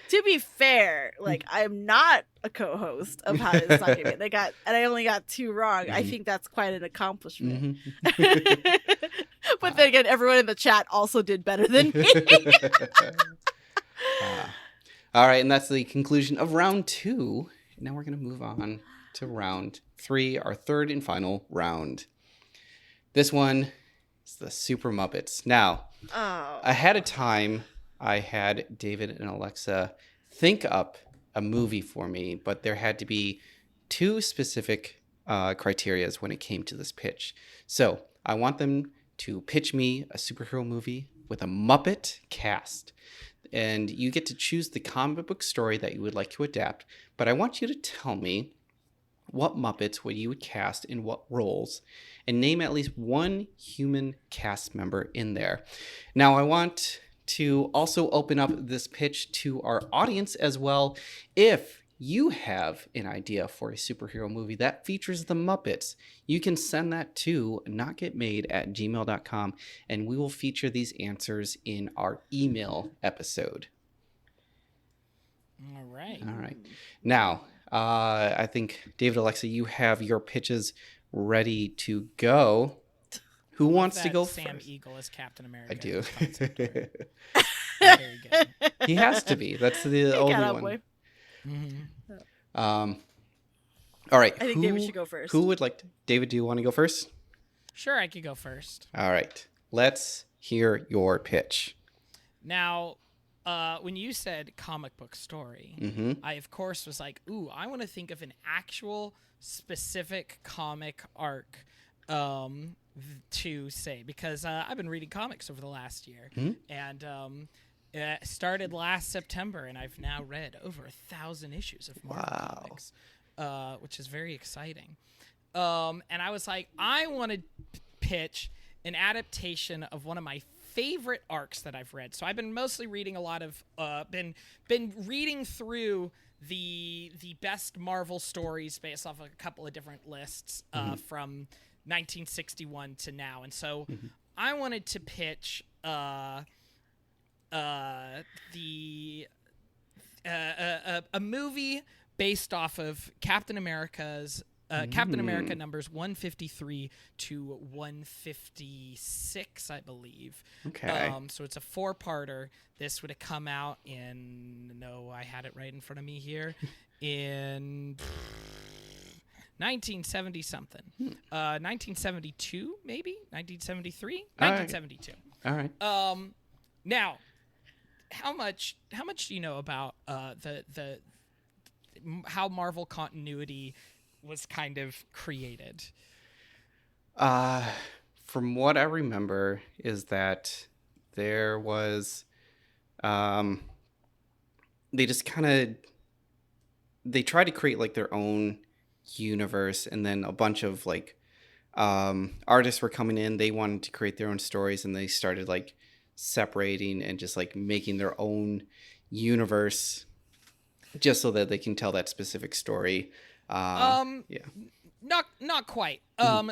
Speaker 4: To be fair, like I'm not a co-host of How Did This Not Get Made. I only got 2 wrong. I think that's quite an accomplishment. But then again, everyone in the chat also did better than me.
Speaker 2: All right, and that's the conclusion of round 2. Now we're going to move on to round 3, our third and final round. This one is the Super Muppets. Now,
Speaker 4: Oh.
Speaker 2: ahead of time, I had David and Alexa think up a movie for me, but there had to be 2 specific criterias when it came to this pitch. So I want them to pitch me a superhero movie with a Muppet cast. And you get to choose the comic book story that you would like to adapt, but I want you to tell me what Muppets would you would cast in what roles, and name at least one human cast member in there. Now, I want to also open up this pitch to our audience as well. If you have an idea for a superhero movie that features the Muppets, you can send that to notgetmade@gmail.com, and we will feature these answers in our email episode.
Speaker 5: All right.
Speaker 2: All right. Now, I think, David, Alexa, you have your pitches ready to go. Who wants to
Speaker 5: That
Speaker 2: go
Speaker 5: Sam
Speaker 2: first?
Speaker 5: Eagle as Captain America.
Speaker 2: I do.
Speaker 5: concept art. Very good.
Speaker 2: He has to be. That's the only
Speaker 4: Cat
Speaker 2: one.
Speaker 4: Boy.
Speaker 2: All right.
Speaker 4: I think David should go first.
Speaker 2: Who would like to? David, do you want to go first?
Speaker 5: Sure, I could go first.
Speaker 2: All right. Let's hear your pitch.
Speaker 5: Now, when you said comic book story, I of course was like, ooh, I want to think of an actual specific comic arc to say, because I've been reading comics over the last year, and it started last September, and I've now read over 1,000 issues of Marvel comics, which is very exciting. And I was like, I want to pitch an adaptation of one of my favorite arcs that I've read. So I've been mostly reading a lot of been reading through the best Marvel stories based off of a couple of different lists from 1961 to now. And so I wanted to pitch a movie based off of Captain America's Captain America numbers 153 to 156, I believe.
Speaker 2: Okay.
Speaker 5: So it's a 4-parter. This would have come out in, no, I had it right in front of me here, in 1970 something. 1972, maybe? 1973?
Speaker 2: All right.
Speaker 5: 1972.
Speaker 2: All right.
Speaker 5: Now, how much do you know about how Marvel continuity was kind of created.
Speaker 2: From what I remember is that there was, they just kind of, they tried to create like their own universe, and then a bunch of like artists were coming in. They wanted to create their own stories, and they started like separating and just like making their own universe just so that they can tell that specific story. Yeah.
Speaker 5: Not quite.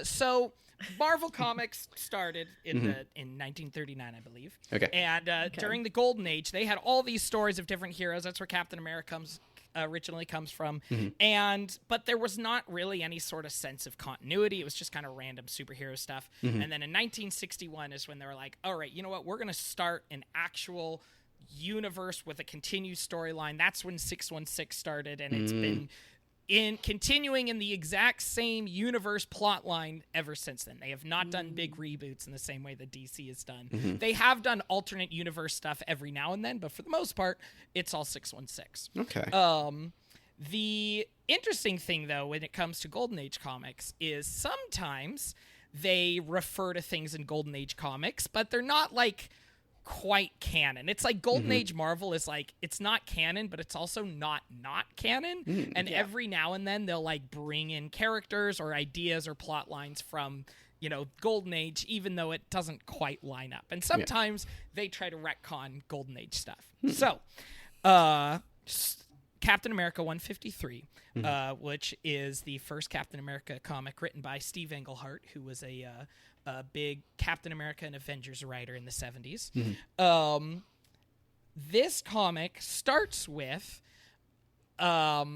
Speaker 5: So Marvel Comics started in 1939, I believe.
Speaker 2: Okay.
Speaker 5: And during the Golden Age, they had all these stories of different heroes. That's where Captain America originally comes from. But there was not really any sort of sense of continuity. It was just kind of random superhero stuff. And then in 1961 is when they were like, all right, you know what? We're going to start an actual universe with a continued storyline. That's when 616 started, and it's been continuing in the exact same universe plot line ever since then. They have not done big reboots in the same way that DC has done. They have done alternate universe stuff every now and then, but for the most part, it's all 616.
Speaker 2: Okay.
Speaker 5: The interesting thing, though, when it comes to Golden Age comics is sometimes they refer to things in Golden Age comics, but they're not like quite canon. It's like Golden Age Marvel is like, it's not canon, but it's also not canon. And every now and then they'll like bring in characters or ideas or plot lines from, you know, Golden Age, even though it doesn't quite line up. And sometimes they try to retcon Golden Age stuff. So, Captain America 153, which is the first Captain America comic written by Steve Englehart, who was a big Captain America and Avengers writer in the 70s. This comic starts with so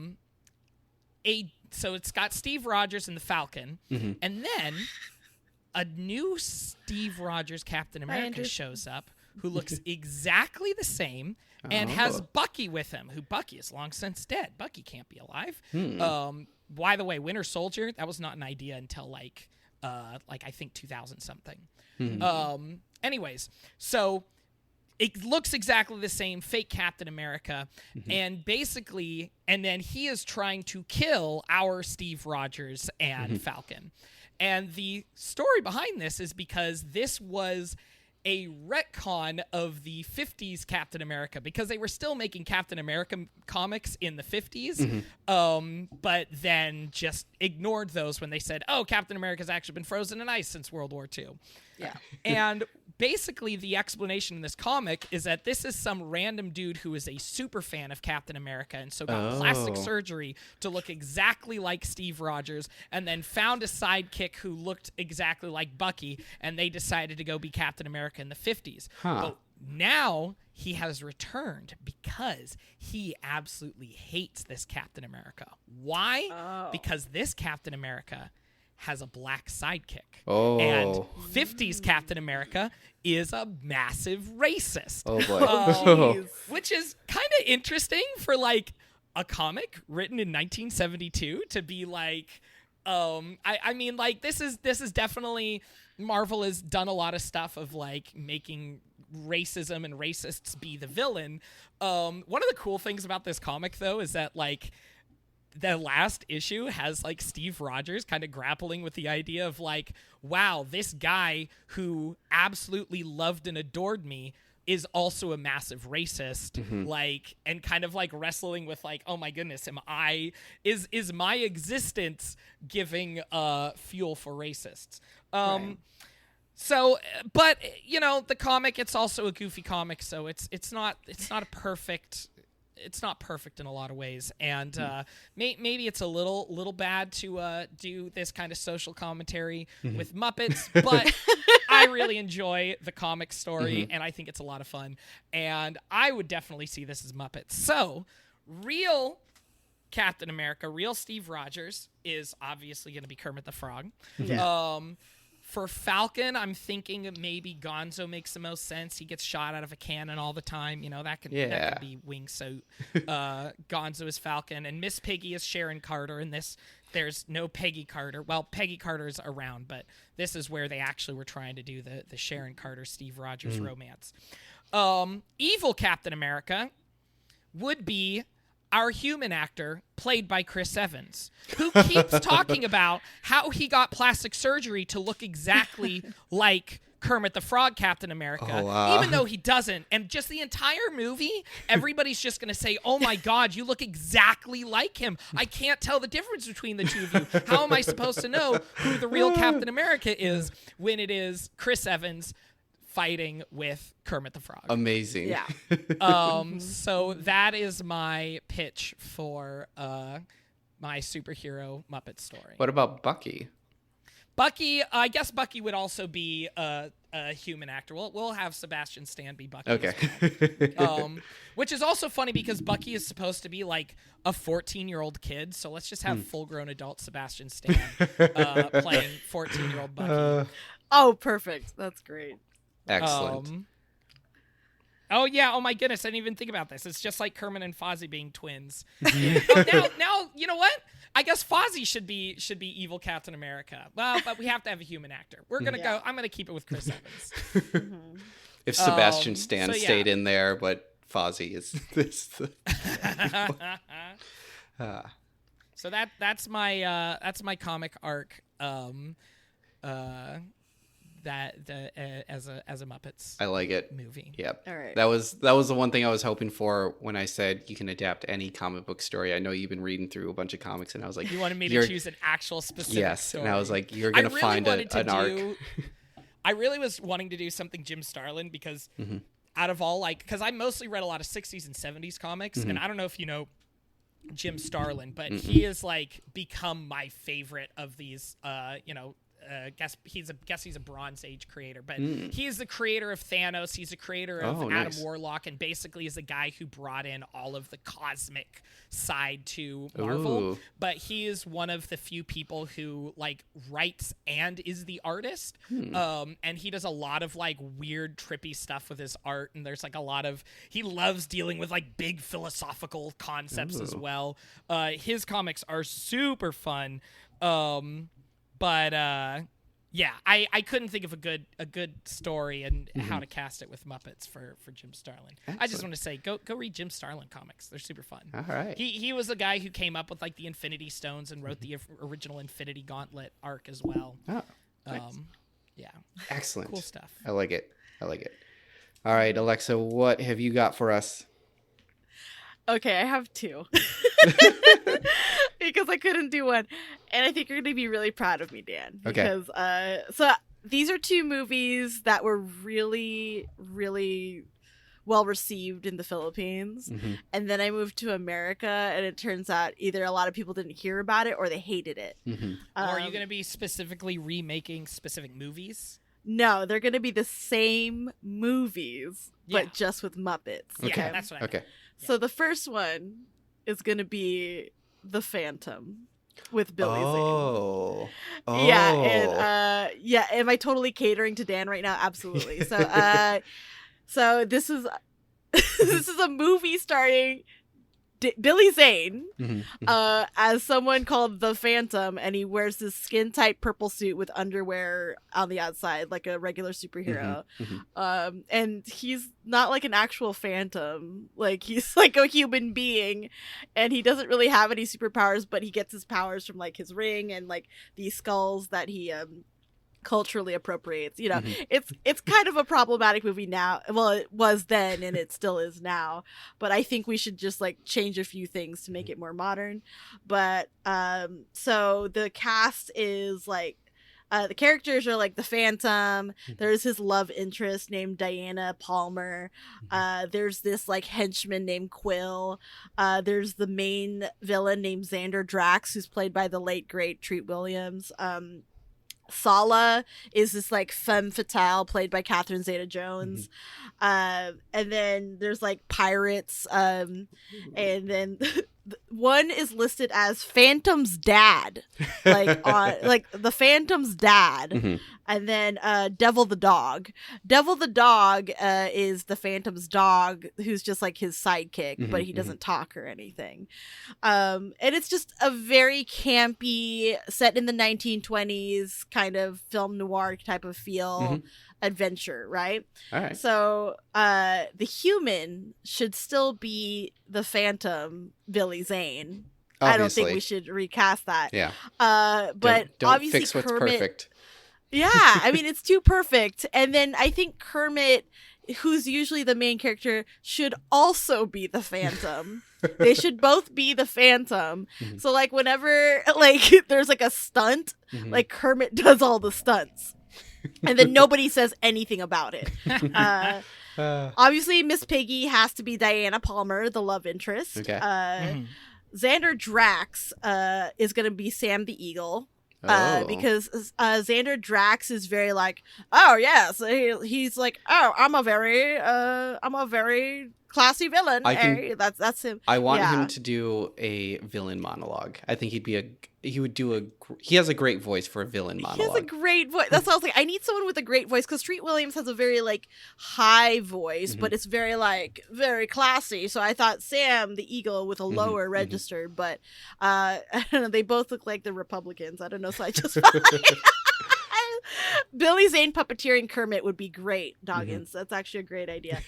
Speaker 5: it's got Steve Rogers and the Falcon, and then a new Steve Rogers Captain America shows up, who looks exactly the same and has Bucky with him, who Bucky is long since dead. Bucky can't be alive. By the way, Winter Soldier, that was not an idea until like I think 2000 something. Anyways, so it looks exactly the same, fake Captain America, and basically, and then he is trying to kill our Steve Rogers and Falcon. And the story behind this is because this was a retcon of the 50s Captain America, because they were still making Captain America comics in the 50s, but then just ignored those when they said, oh, Captain America's actually been frozen in ice since World War II.
Speaker 4: Yeah.
Speaker 5: And basically the explanation in this comic is that this is some random dude who is a super fan of Captain America and so got plastic surgery to look exactly like Steve Rogers, and then found a sidekick who looked exactly like Bucky, and they decided to go be Captain America in the 50s. But now he has returned because he absolutely hates this Captain America. Why? Because this Captain America has a black sidekick. And 50s Captain America is a massive racist.
Speaker 2: Oh boy.
Speaker 5: Which is kind of interesting for like a comic written in 1972 to be like, I mean, like this is definitely, Marvel has done a lot of stuff of like making racism and racists be the villain. One of the cool things about this comic though is that like the last issue has like Steve Rogers kind of grappling with the idea of like, wow, this guy who absolutely loved and adored me is also a massive racist, like, and kind of like wrestling with like, oh my goodness, is my existence giving fuel for racists? So, but you know, the comic, it's also a goofy comic, so it's not a perfect. It's not perfect in a lot of ways, and maybe it's a little bad to do this kind of social commentary with Muppets, but I really enjoy the comic story, and I think it's a lot of fun, and I would definitely see this as Muppets. So, real Captain America, real Steve Rogers is obviously going to be Kermit the Frog. For Falcon, I'm thinking maybe Gonzo makes the most sense. He gets shot out of a cannon all the time. You know, that could be wingsuit. Gonzo is Falcon. And Miss Piggy is Sharon Carter. In this, there's no Peggy Carter. Well, Peggy Carter's around, but this is where they actually were trying to do the Sharon Carter-Steve Rogers romance. Evil Captain America would be our human actor, played by Chris Evans, who keeps talking about how he got plastic surgery to look exactly like Kermit the Frog Captain America, even though he doesn't. And just the entire movie, everybody's just going to say, oh my God, you look exactly like him. I can't tell the difference between the two of you. How am I supposed to know who the real Captain America is when it is Chris Evans fighting with Kermit the Frog?
Speaker 2: Amazing.
Speaker 4: Yeah.
Speaker 5: So that is my pitch for my superhero Muppet story.
Speaker 2: What about Bucky?
Speaker 5: Bucky, I guess Bucky would also be a human actor. We'll have Sebastian Stan be Bucky.
Speaker 2: Okay.
Speaker 5: Which is also funny because Bucky is supposed to be like a 14-year-old kid. So let's just have full-grown adult Sebastian Stan playing 14-year-old Bucky.
Speaker 4: Oh, perfect. That's great.
Speaker 2: Excellent.
Speaker 5: Oh yeah! Oh my goodness! I didn't even think about this. It's just like Kermit and Fozzie being twins. Now you know what? I guess Fozzie should be evil Captain America. Well, but we have to have a human actor. We're gonna go. I'm gonna keep it with Chris Evans.
Speaker 2: If Sebastian Stan
Speaker 5: so yeah.
Speaker 2: stayed in there, but Fozzie is this.
Speaker 5: So that's my comic arc. As a Muppets
Speaker 2: I like it.
Speaker 5: movie.
Speaker 2: Yep.
Speaker 4: All right.
Speaker 2: That was the one thing I was hoping for when I said you can adapt any comic book story. I know you've been reading through a bunch of comics, and I was like,
Speaker 5: You wanted me to choose an actual specific
Speaker 2: yes,
Speaker 5: story.
Speaker 2: and I was like, you're gonna find an arc.
Speaker 5: I really was wanting to do something Jim Starlin because out of all because I mostly read a lot of 60s and 70s comics, and I don't know if you know Jim Starlin, but he is like become my favorite of these guess he's a Bronze Age creator, but he's the creator of Thanos. He's the creator of Adam
Speaker 2: nice.
Speaker 5: Warlock, and basically is the guy who brought in all of the cosmic side to Marvel.
Speaker 2: Ooh.
Speaker 5: But he is one of the few people who like writes and is the artist. And he does a lot of like weird, trippy stuff with his art. And there's like he loves dealing with like big philosophical concepts as well. His comics are super fun. But yeah, I couldn't think of a good story and how to cast it with Muppets for Jim Starlin. I just want to say, go read Jim Starlin comics. They're super fun.
Speaker 2: All right.
Speaker 5: He was the guy who came up with like the Infinity Stones and wrote the original Infinity Gauntlet arc as well.
Speaker 2: Oh, nice.
Speaker 5: Yeah.
Speaker 2: Excellent.
Speaker 5: Cool stuff.
Speaker 2: I like it. All right, Alexa, what have you got for us?
Speaker 4: Okay, I have two. Because I couldn't do one. And I think you're going to be really proud of me, Dan.
Speaker 2: Okay.
Speaker 4: Because, so these are two movies that were really, really well received in the Philippines. And then I moved to America, and it turns out either a lot of people didn't hear about it or they hated it.
Speaker 5: Or are you going to be specifically remaking specific movies?
Speaker 4: No, they're going to be the same movies, but just with Muppets.
Speaker 5: Yeah, that's what I meant.
Speaker 2: Okay.
Speaker 4: So the first one is going to be The Phantom with Billy Zane.
Speaker 2: Oh.
Speaker 4: Yeah, and am I totally catering to Dan right now? Absolutely. So so this is this is a movie starring Billy Zane as someone called the Phantom, and he wears this skin tight purple suit with underwear on the outside like a regular superhero. And he's not like an actual phantom, like he's like a human being, and he doesn't really have any superpowers, but he gets his powers from like his ring and like these skulls that he culturally appropriates. It's kind of a problematic movie now. Well, it was then and it still is now, but I think we should just like change a few things to make it more modern. But so the cast is like the characters are like the Phantom. There's his love interest named Diana Palmer. There's this like henchman named Quill. There's the main villain named Xander Drax, who's played by the late great Treat Williams. Sala is this like femme fatale played by Catherine Zeta-Jones. And then there's like pirates. And then one is listed as Phantom's dad, like on like the Phantom's dad. And then Devil the dog. Devil the dog is the Phantom's dog, who's just like his sidekick, but he doesn't talk or anything. And it's just a very campy, set in the 1920s kind of film noir type of feel. adventure, right?
Speaker 2: All right.
Speaker 4: So the human should still be the Phantom Billy Zane. I don't think
Speaker 2: Obviously.
Speaker 4: we should recast that.
Speaker 2: Yeah.
Speaker 4: But
Speaker 2: don't
Speaker 4: obviously
Speaker 2: fix what's
Speaker 4: Kermit,
Speaker 2: perfect.
Speaker 4: yeah, I mean it's too perfect. And then I think Kermit, who's usually the main character, should also be the Phantom. They should both be the Phantom.
Speaker 2: Mhm.
Speaker 4: So like whenever like there's like a stunt,
Speaker 2: Mhm.
Speaker 4: like Kermit does all the stunts. And then nobody says anything about it. Obviously Miss Piggy has to be Diana Palmer, the love interest.
Speaker 2: Okay.
Speaker 5: Mhm.
Speaker 4: Xander Drax is going to be Sam the Eagle.
Speaker 2: Oh.
Speaker 4: Because Xander Drax is very like, oh yes, he's like, oh, I'm a very classy villain.
Speaker 2: I can-
Speaker 4: Eh? That's him.
Speaker 2: I want
Speaker 4: Yeah.
Speaker 2: him to do a villain monologue. I think he has a great voice for a villain
Speaker 4: He has
Speaker 2: monologue.
Speaker 4: a great voice. That's what I was like. I need someone with a great voice because Treat Williams has a very like high voice, but it's very like very classy. So I thought Sam the Eagle with a lower register, but I don't know. They both look like the Republicans. I don't know. So I just Billy Zane puppeteering Kermit would be great, Doggins. That's actually a great idea.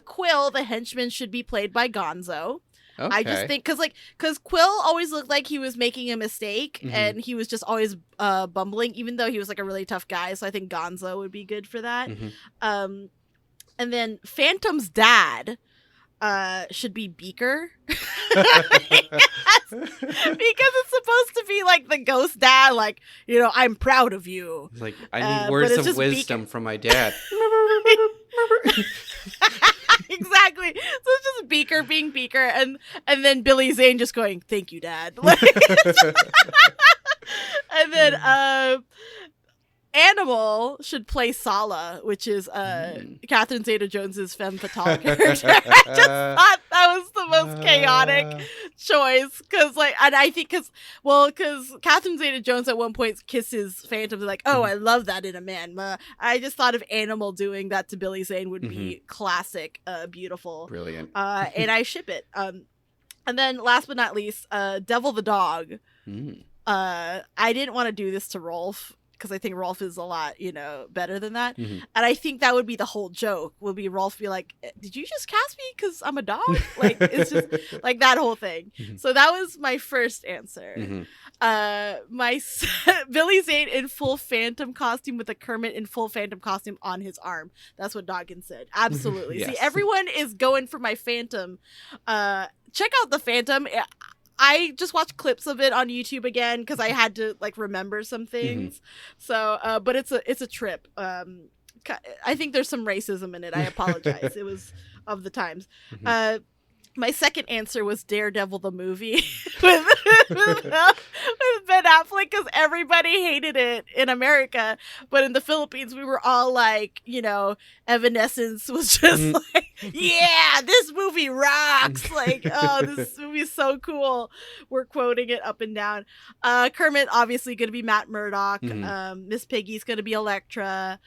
Speaker 4: Quill, the henchman, should be played by Gonzo.
Speaker 2: Okay.
Speaker 4: I just think because Quill always looked like he was making a mistake and he was just always bumbling, even though he was like a really tough guy. So I think Gonzo would be good for that.
Speaker 2: Mhm.
Speaker 4: And then Phantom's dad should be Beaker because it's supposed to be like the ghost dad, like, you know, I'm proud of you.
Speaker 2: It's like, I need
Speaker 4: but
Speaker 2: words
Speaker 4: it's
Speaker 2: of
Speaker 4: just
Speaker 2: wisdom from my dad.
Speaker 4: Exactly. So it's just Beaker being Beaker, and then Billy Zane just going, "Thank you, Dad." Like, and then Animal should play Sala, which is Catherine Zeta-Jones's femme fatale character. I just thought that was the most chaotic choice because, like, and I think because Catherine Zeta-Jones at one point kisses Phantom, like, "Oh, I love that in a man." I just thought of Animal doing that to Billy Zane would be classic, beautiful,
Speaker 2: Brilliant.
Speaker 4: and I ship it. And then last but not least, Devil the dog.
Speaker 2: Mm.
Speaker 4: I didn't want to do this to Rolf because I think Rolf is a lot, better than that.
Speaker 2: Mhm.
Speaker 4: And I think that would be the whole joke. Would be Rolf be like, "Did you just cast me because I'm a dog?" Like it's just like that whole thing. So that was my first answer.
Speaker 2: Mhm.
Speaker 4: Billy Zane in full Phantom costume with a Kermit in full Phantom costume on his arm. That's what Doggin said. Absolutely.
Speaker 2: Yes.
Speaker 4: See, everyone is going for my Phantom. Check out the Phantom. I just watched clips of it on YouTube again because I had to like remember some things. So, but it's a trip. I think there's some racism in it. I apologize. It was of the times. My second answer was Daredevil the movie with Ben Affleck because everybody hated it in America, but in the Philippines we were all like, Evanescence was just like, yeah, this movie rocks. Like, oh, this movie's so cool. We're quoting it up and down. Kermit obviously going to be Matt Murdock. Miss Piggy's going to be Elektra.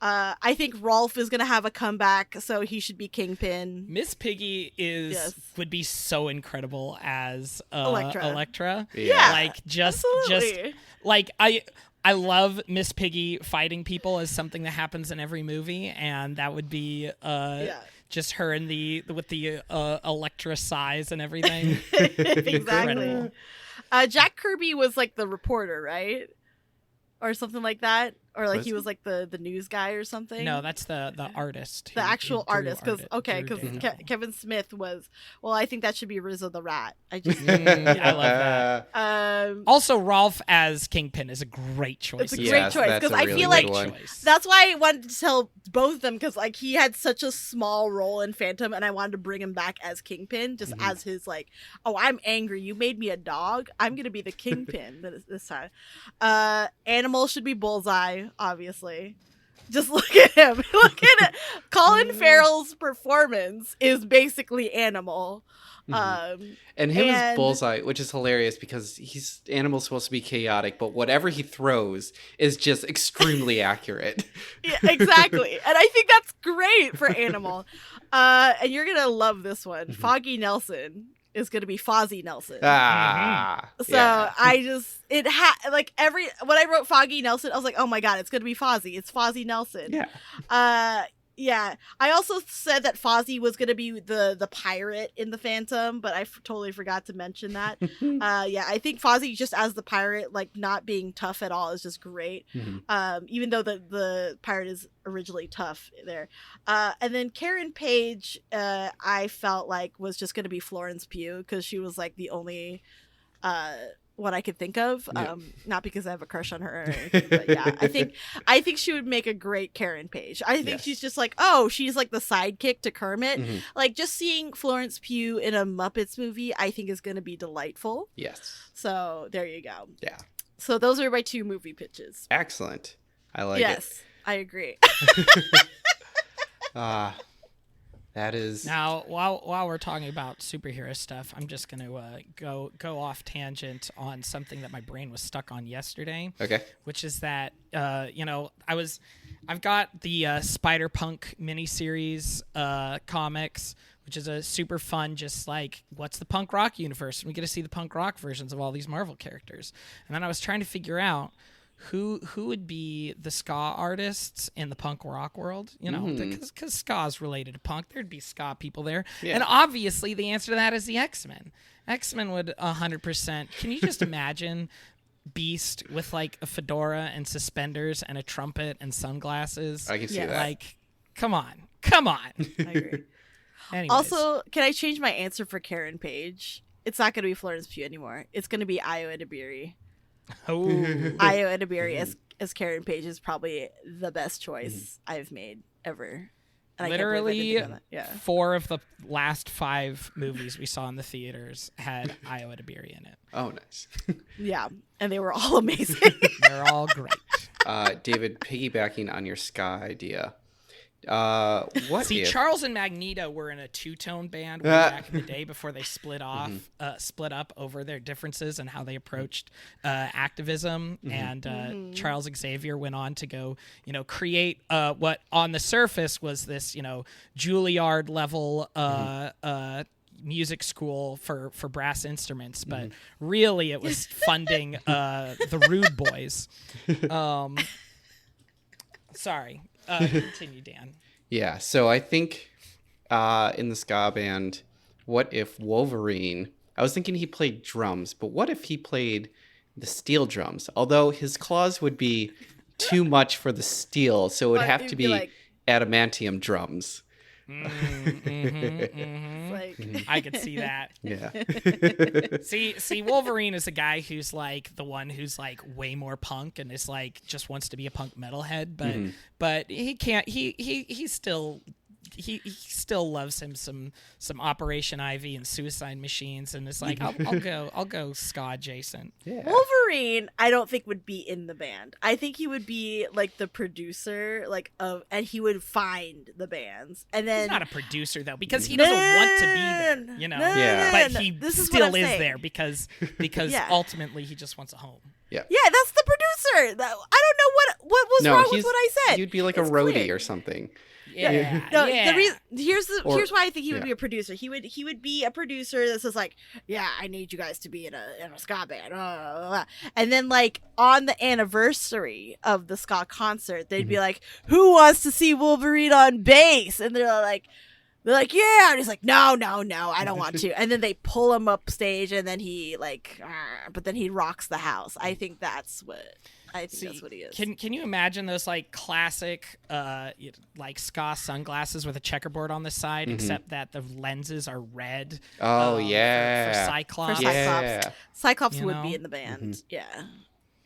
Speaker 4: I think Rolf is going to have a comeback, so he should be Kingpin.
Speaker 5: Miss Piggy would be so incredible as
Speaker 4: Elektra.
Speaker 2: Yeah.
Speaker 5: Like just
Speaker 4: Absolutely.
Speaker 5: like I love Miss Piggy fighting people as something that happens in every movie, and that would be just her in with the Elektra size and everything.
Speaker 4: Exactly.
Speaker 5: Incredible.
Speaker 4: Jack Kirby was like the reporter, right? Or something like that. Or like
Speaker 2: Was
Speaker 4: he was like the news guy or something.
Speaker 5: No, that's the artist.
Speaker 4: the
Speaker 5: who
Speaker 4: actual
Speaker 5: drew
Speaker 4: artist. Because
Speaker 5: Drew Daredevil.
Speaker 4: Kevin Smith was. Well, I think that should be Rizzo the Rat. I just.
Speaker 5: I love that. Also, Rolf as Kingpin is a great choice.
Speaker 4: It's a
Speaker 2: Yes,
Speaker 4: great choice
Speaker 2: that's
Speaker 4: because
Speaker 2: a
Speaker 4: I
Speaker 2: really
Speaker 4: feel
Speaker 2: good
Speaker 4: like
Speaker 2: one.
Speaker 4: that's why I wanted to tell both of them because like he had such a small role in Phantom and I wanted to bring him back as Kingpin just as his like, oh, I'm angry, you made me a dog, I'm gonna be the Kingpin this time. Animal should be Bullseye, obviously. Just look at him. Look at it. Colin Farrell's performance is basically Animal.
Speaker 2: And him as
Speaker 4: and-
Speaker 2: Bullseye, which is hilarious because Animal's supposed to be chaotic, but whatever he throws is just extremely accurate.
Speaker 4: Yeah, exactly. And I think that's great for Animal. And you're going to love this one. Foggy Nelson. is going to be Fozzie Nelson.
Speaker 2: Ah.
Speaker 4: So I just when I wrote Foggy Nelson, I was like, oh my god, it's gonna be Fozzie. It's Fozzie Nelson.
Speaker 2: Yeah.
Speaker 4: Yeah. I also said that Fozzie was gonna be the pirate in the Phantom, but I totally forgot to mention that. Yeah, I think Fozzie just as the pirate, like not being tough at all, is just great. Even though the pirate is originally tough there. And then Karen Page, I felt like was just gonna be Florence Pugh because she was like the only one I could think of.
Speaker 2: Yeah.
Speaker 4: Not because I have a crush on her or anything, but yeah, I think she would make a great Karen Page. I think
Speaker 2: Yes.
Speaker 4: she's just like, she's like the sidekick to Kermit. Like just seeing Florence Pugh in a Muppets movie, I think is going to be delightful.
Speaker 2: Yes.
Speaker 4: So there you go.
Speaker 2: Yeah.
Speaker 4: So those are my 2 movie pitches.
Speaker 2: Excellent. I like it.
Speaker 4: Yes, I agree.
Speaker 2: That is.
Speaker 5: Now, while we're talking about superhero stuff, I'm just going to go off tangent on something that my brain was stuck on yesterday.
Speaker 2: Okay.
Speaker 5: Which is that I've got the Spider-Punk miniseries comics, which is a super fun, just like, what's the punk rock universe? And we get to see the punk rock versions of all these Marvel characters. And then I was trying to figure out who would be the ska artists in the punk rock world, because ska is related to punk. There'd be ska people there.
Speaker 2: Yeah.
Speaker 5: And obviously the answer to that is the X-Men. X-Men would 100%. Can you just imagine Beast with like a fedora and suspenders and a trumpet and sunglasses?
Speaker 2: I can see
Speaker 4: Yeah.
Speaker 2: that.
Speaker 5: Like, come on.
Speaker 4: I agree.
Speaker 5: Anyways.
Speaker 4: Also, can I change my answer for Karen Page? It's not going to be Florence Pugh anymore. It's going to be Ayo Edebiri.
Speaker 5: Oh.
Speaker 4: Ayo Edebiri as Karen Page is probably the best choice I've made ever. And I can't believe I didn't
Speaker 5: Literally,
Speaker 4: know that. Yeah.
Speaker 5: 4 of the last 5 movies we saw in the theaters had Ayo Edebiri in it.
Speaker 2: Oh, nice.
Speaker 4: Yeah. And they were all amazing.
Speaker 5: They're all great.
Speaker 2: David, piggybacking on your ska idea, what
Speaker 5: See,
Speaker 2: if?
Speaker 5: Charles and Magneto were in a 2-tone band way back in the day before they split up over their differences and how they approached activism. And Charles Xavier went on to go, create what on the surface was this, Juilliard level music school for brass instruments, but really it was funding the Rude Boys. Sorry. Continue, Dan.
Speaker 2: Yeah, so I think in the ska band, what if Wolverine? I was thinking he played drums, but what if he played the steel drums? Although his claws would be too much for the steel, so it would
Speaker 4: But
Speaker 2: have
Speaker 4: it'd
Speaker 2: to
Speaker 4: be
Speaker 2: be
Speaker 4: like-
Speaker 2: adamantium drums.
Speaker 4: Like,
Speaker 5: I could see that.
Speaker 2: Yeah.
Speaker 5: See, Wolverine is a guy who's like the one who's like way more punk and is like just wants to be a punk metalhead, but he can't. He still loves him some Operation Ivy and Suicide Machines, and it's like I'll go ska adjacent.
Speaker 2: Yeah.
Speaker 4: Wolverine, I don't think would be in the band. I think he would be like the producer, and he would find the bands, and then
Speaker 5: He's not a producer though, because he doesn't want to be there,
Speaker 2: Yeah.
Speaker 5: But he
Speaker 4: This is what
Speaker 5: still
Speaker 4: I'm
Speaker 5: is
Speaker 4: saying.
Speaker 5: there because
Speaker 4: Yeah.
Speaker 5: ultimately he just wants a home.
Speaker 4: Yeah, that's the producer. I don't know what was wrong with what I said.
Speaker 2: You'd be like
Speaker 4: It's
Speaker 2: a roadie
Speaker 4: clear.
Speaker 2: or something.
Speaker 5: Yeah.
Speaker 4: No,
Speaker 5: yeah.
Speaker 4: the reason here's why I think he would
Speaker 2: yeah.
Speaker 4: be a producer. He would be a producer that says like, yeah, I need you guys to be in a ska band, blah, blah, blah. And then like on the anniversary of the ska concert, they'd be like, who wants to see Wolverine on bass? And they're like, yeah, and he's like, no, I don't want to. And then they pull him up stage, and then he but then he rocks the house. I think that's what that's what he is.
Speaker 5: Can you imagine those like classic like ska sunglasses with a checkerboard on the side, except that the lenses are red?
Speaker 2: Oh,
Speaker 5: for
Speaker 2: yeah.
Speaker 5: Cyclops.
Speaker 4: For Cyclops.
Speaker 2: Yeah.
Speaker 4: Cyclops
Speaker 5: You
Speaker 4: would
Speaker 5: know?
Speaker 4: be in the band. Yeah.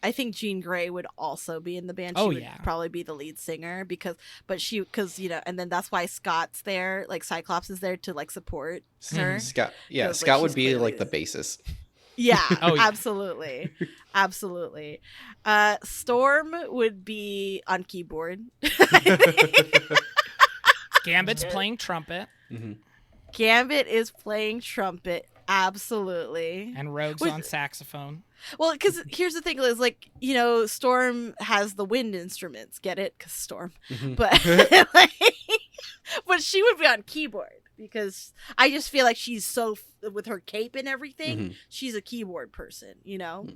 Speaker 4: I think Jean Grey would also be in the band. She
Speaker 5: Oh,
Speaker 4: would
Speaker 5: yeah.
Speaker 4: probably be the lead singer because and then that's why Scott's there, like Cyclops is there to like support her.
Speaker 2: Scott. Yeah,
Speaker 4: Feels like
Speaker 2: Scott would
Speaker 4: she's
Speaker 2: be
Speaker 4: clearly-
Speaker 2: like the bassist.
Speaker 4: Yeah,
Speaker 5: Oh, yeah.
Speaker 4: absolutely. Absolutely. Storm would be on keyboard.
Speaker 5: Gambit's playing trumpet,
Speaker 4: Gambit is playing trumpet. Absolutely.
Speaker 5: and Rogue's
Speaker 4: With-
Speaker 5: on saxophone.
Speaker 4: Well, because here's the thing is like, Storm has the wind instruments. Get it? Because Storm. But but she would be on keyboard. because I just feel like she's so with her cape and everything.
Speaker 2: Mhm.
Speaker 4: She's a keyboard person, you know.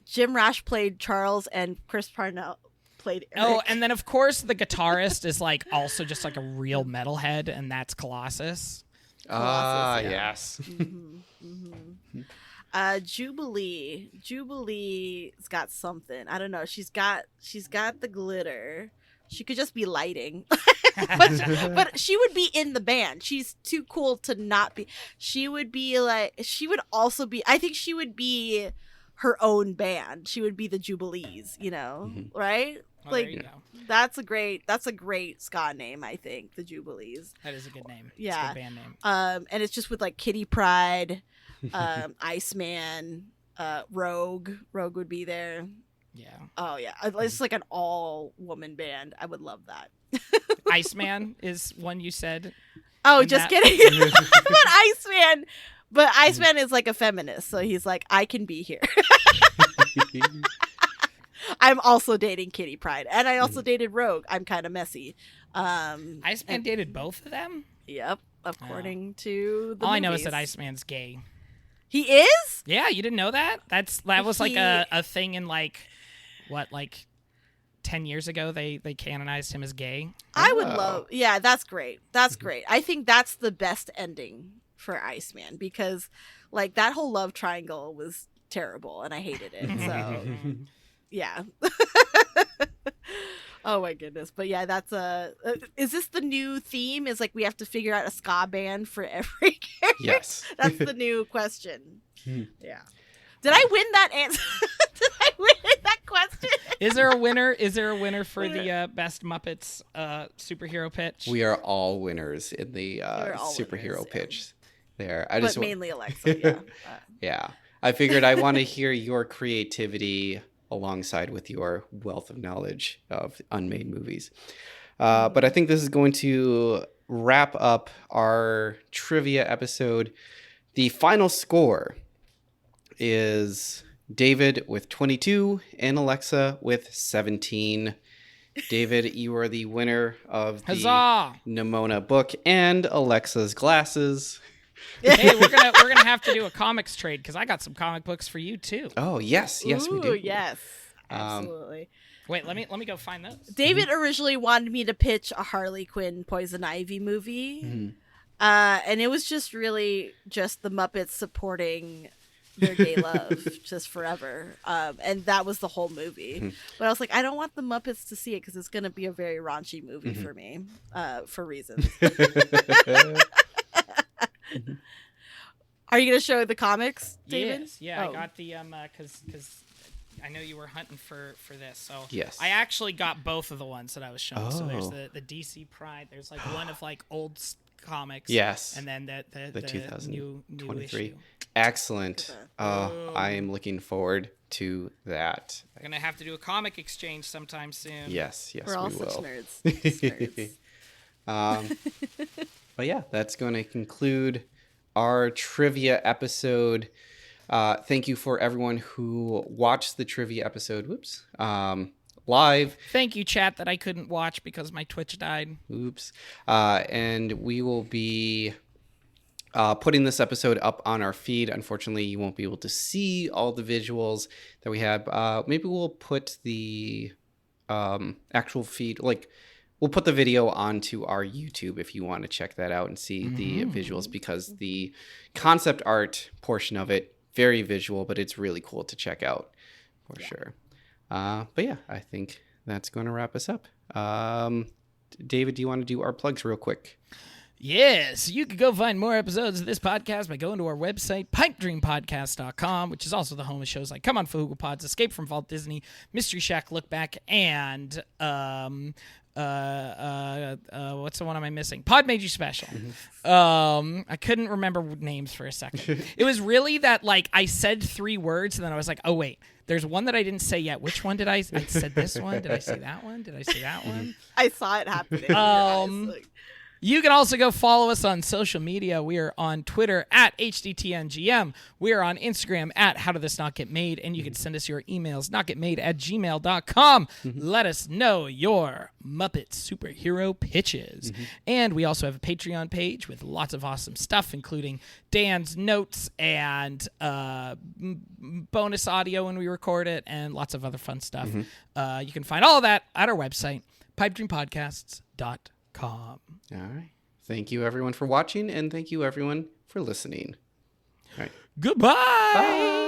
Speaker 4: Jim Rash played Charles, and Chris Parnell played Eric.
Speaker 5: Oh, and then of course the guitarist is like also just like a real metalhead, and that's Colossus.
Speaker 2: Ah,
Speaker 4: yeah.
Speaker 2: yes.
Speaker 4: Jubilee's got something. I don't know. She's got the glitter. She could just be lighting. but she would be in the band. She's too cool to not be. She would also be, I think she would be her own band. She would be the Jubilees, you know, right?
Speaker 5: Oh,
Speaker 4: Like
Speaker 5: there you go.
Speaker 4: that's a great ska name, I think, the Jubilees.
Speaker 5: That is a good name.
Speaker 4: Yeah.
Speaker 5: It's a good band name.
Speaker 4: And it's just with like Kitty Pryde, Iceman, Rogue would be there.
Speaker 5: Yeah.
Speaker 4: Oh yeah, it's like an all woman band. I would love that.
Speaker 5: Iceman is one you said.
Speaker 4: Oh,
Speaker 5: And
Speaker 4: just
Speaker 5: that-
Speaker 4: kidding. But Iceman is like a feminist, so he's like, I can be here. I'm also dating Kitty Pryde, and I also dated Rogue. I'm kind of messy.
Speaker 5: Iceman dated both of them?
Speaker 4: Yep, according to the
Speaker 5: All I know is
Speaker 4: movies.
Speaker 5: that Iceman's gay.
Speaker 4: He is.
Speaker 5: Yeah, you didn't know that? That was like
Speaker 4: He-
Speaker 5: a thing in like 10 years ago they canonized him as gay.
Speaker 4: I would
Speaker 2: Oh.
Speaker 4: love. Yeah, that's great. That's great. I think that's the best ending for Iceman, because like that whole love triangle was terrible and I hated it. So yeah. Oh my goodness. But yeah, that's is this the new theme? Is like we have to figure out a ska band for every character?
Speaker 2: Yes.
Speaker 4: That's the new question.
Speaker 2: Hmm.
Speaker 4: Yeah. Did I win that answer? Did I win that question?
Speaker 5: Is there a winner? Is there a winner for the best Muppets superhero pitch?
Speaker 2: We are all winners in the
Speaker 4: We're all
Speaker 2: superhero
Speaker 4: winners, yeah.
Speaker 2: pitch. There, I
Speaker 4: But
Speaker 2: just
Speaker 4: mainly Alexa, yeah.
Speaker 2: yeah. I figured I want to hear your creativity alongside with your wealth of knowledge of unmade movies. But I think this is going to wrap up our trivia episode. The final score is David with 22 and Alexa with 17. David, you are the winner of the
Speaker 5: Huzzah!
Speaker 2: Nimona book and Alexa's glasses.
Speaker 5: Hey, we're gonna have to do a comics trade because I got some comic books for you too.
Speaker 2: Oh, yes, we do.
Speaker 4: Ooh, yes.
Speaker 2: Um,
Speaker 4: Absolutely.
Speaker 5: Wait, let me go find those.
Speaker 4: David originally wanted me to pitch a Harley Quinn Poison Ivy movie.
Speaker 2: Mhm.
Speaker 4: And it was just really just the Muppets supporting their gay love just forever. And that was the whole movie. But I was like, I don't want the Muppets to see it because it's going to be a very raunchy movie for me, for reasons. Are you going to show the comics, David?
Speaker 5: Yes, yeah,
Speaker 4: Oh.
Speaker 5: I got the because I know you were hunting for this, so
Speaker 2: Yes.
Speaker 5: I actually got both of the ones that I was showing. So there's
Speaker 2: Oh.
Speaker 5: the DC Pride. There's like one of like old comics.
Speaker 2: Yes.
Speaker 5: and then the new
Speaker 2: 2023.
Speaker 5: issue.
Speaker 2: Excellent.
Speaker 5: Boom.
Speaker 2: I am looking forward to that.
Speaker 5: We're gonna have to do a comic exchange sometime soon.
Speaker 2: Yes, yes,
Speaker 4: We're all
Speaker 2: we
Speaker 4: such
Speaker 2: will.
Speaker 4: nerds. Just nerds.
Speaker 2: But yeah, that's going to conclude our trivia episode. Thank you for everyone who watched the trivia episode. Live.
Speaker 5: Thank you, chat, that I couldn't watch because my Twitch died.
Speaker 2: Oops. And we will be putting this episode up on our feed. Unfortunately, you won't be able to see all the visuals that we have. Maybe we'll put the actual feed, like we'll put the video onto our YouTube if you want to check that out and see the visuals, because the concept art portion of it, very visual, but it's really cool to check out for sure. But yeah, I think that's going to wrap us up. David, do you want to do our plugs real quick?
Speaker 5: Yes, you can go find more episodes of this podcast by going to our website, pipedreampodcast.com, which is also the home of shows like Come On Fahuga Pods, Escape from Vault Disney, Mystery Shack Look Back, and what's the one am I missing? Pod Made You Special. I couldn't remember names for a second. It was really that like I said 3 words and then I was like, oh wait, there's one that I didn't say yet. Which one did I said this one? Did I say that one? Did I say that one?
Speaker 4: I saw it happening. in your eyes, like-
Speaker 5: You can also go follow us on social media. We are on Twitter at HDTNGM. We are on Instagram at How Did This Not Get Made? And you can send us your emails, notgetmade@gmail.com. Let us know your Muppet superhero pitches. And we also have a Patreon page with lots of awesome stuff, including Dan's notes and bonus audio when we record it and lots of other fun stuff. You can find all of that at our website, pipedreampodcasts.com.
Speaker 2: All right. Thank you, everyone, for watching, and thank you, everyone, for listening. All right.
Speaker 5: Goodbye.
Speaker 2: Bye.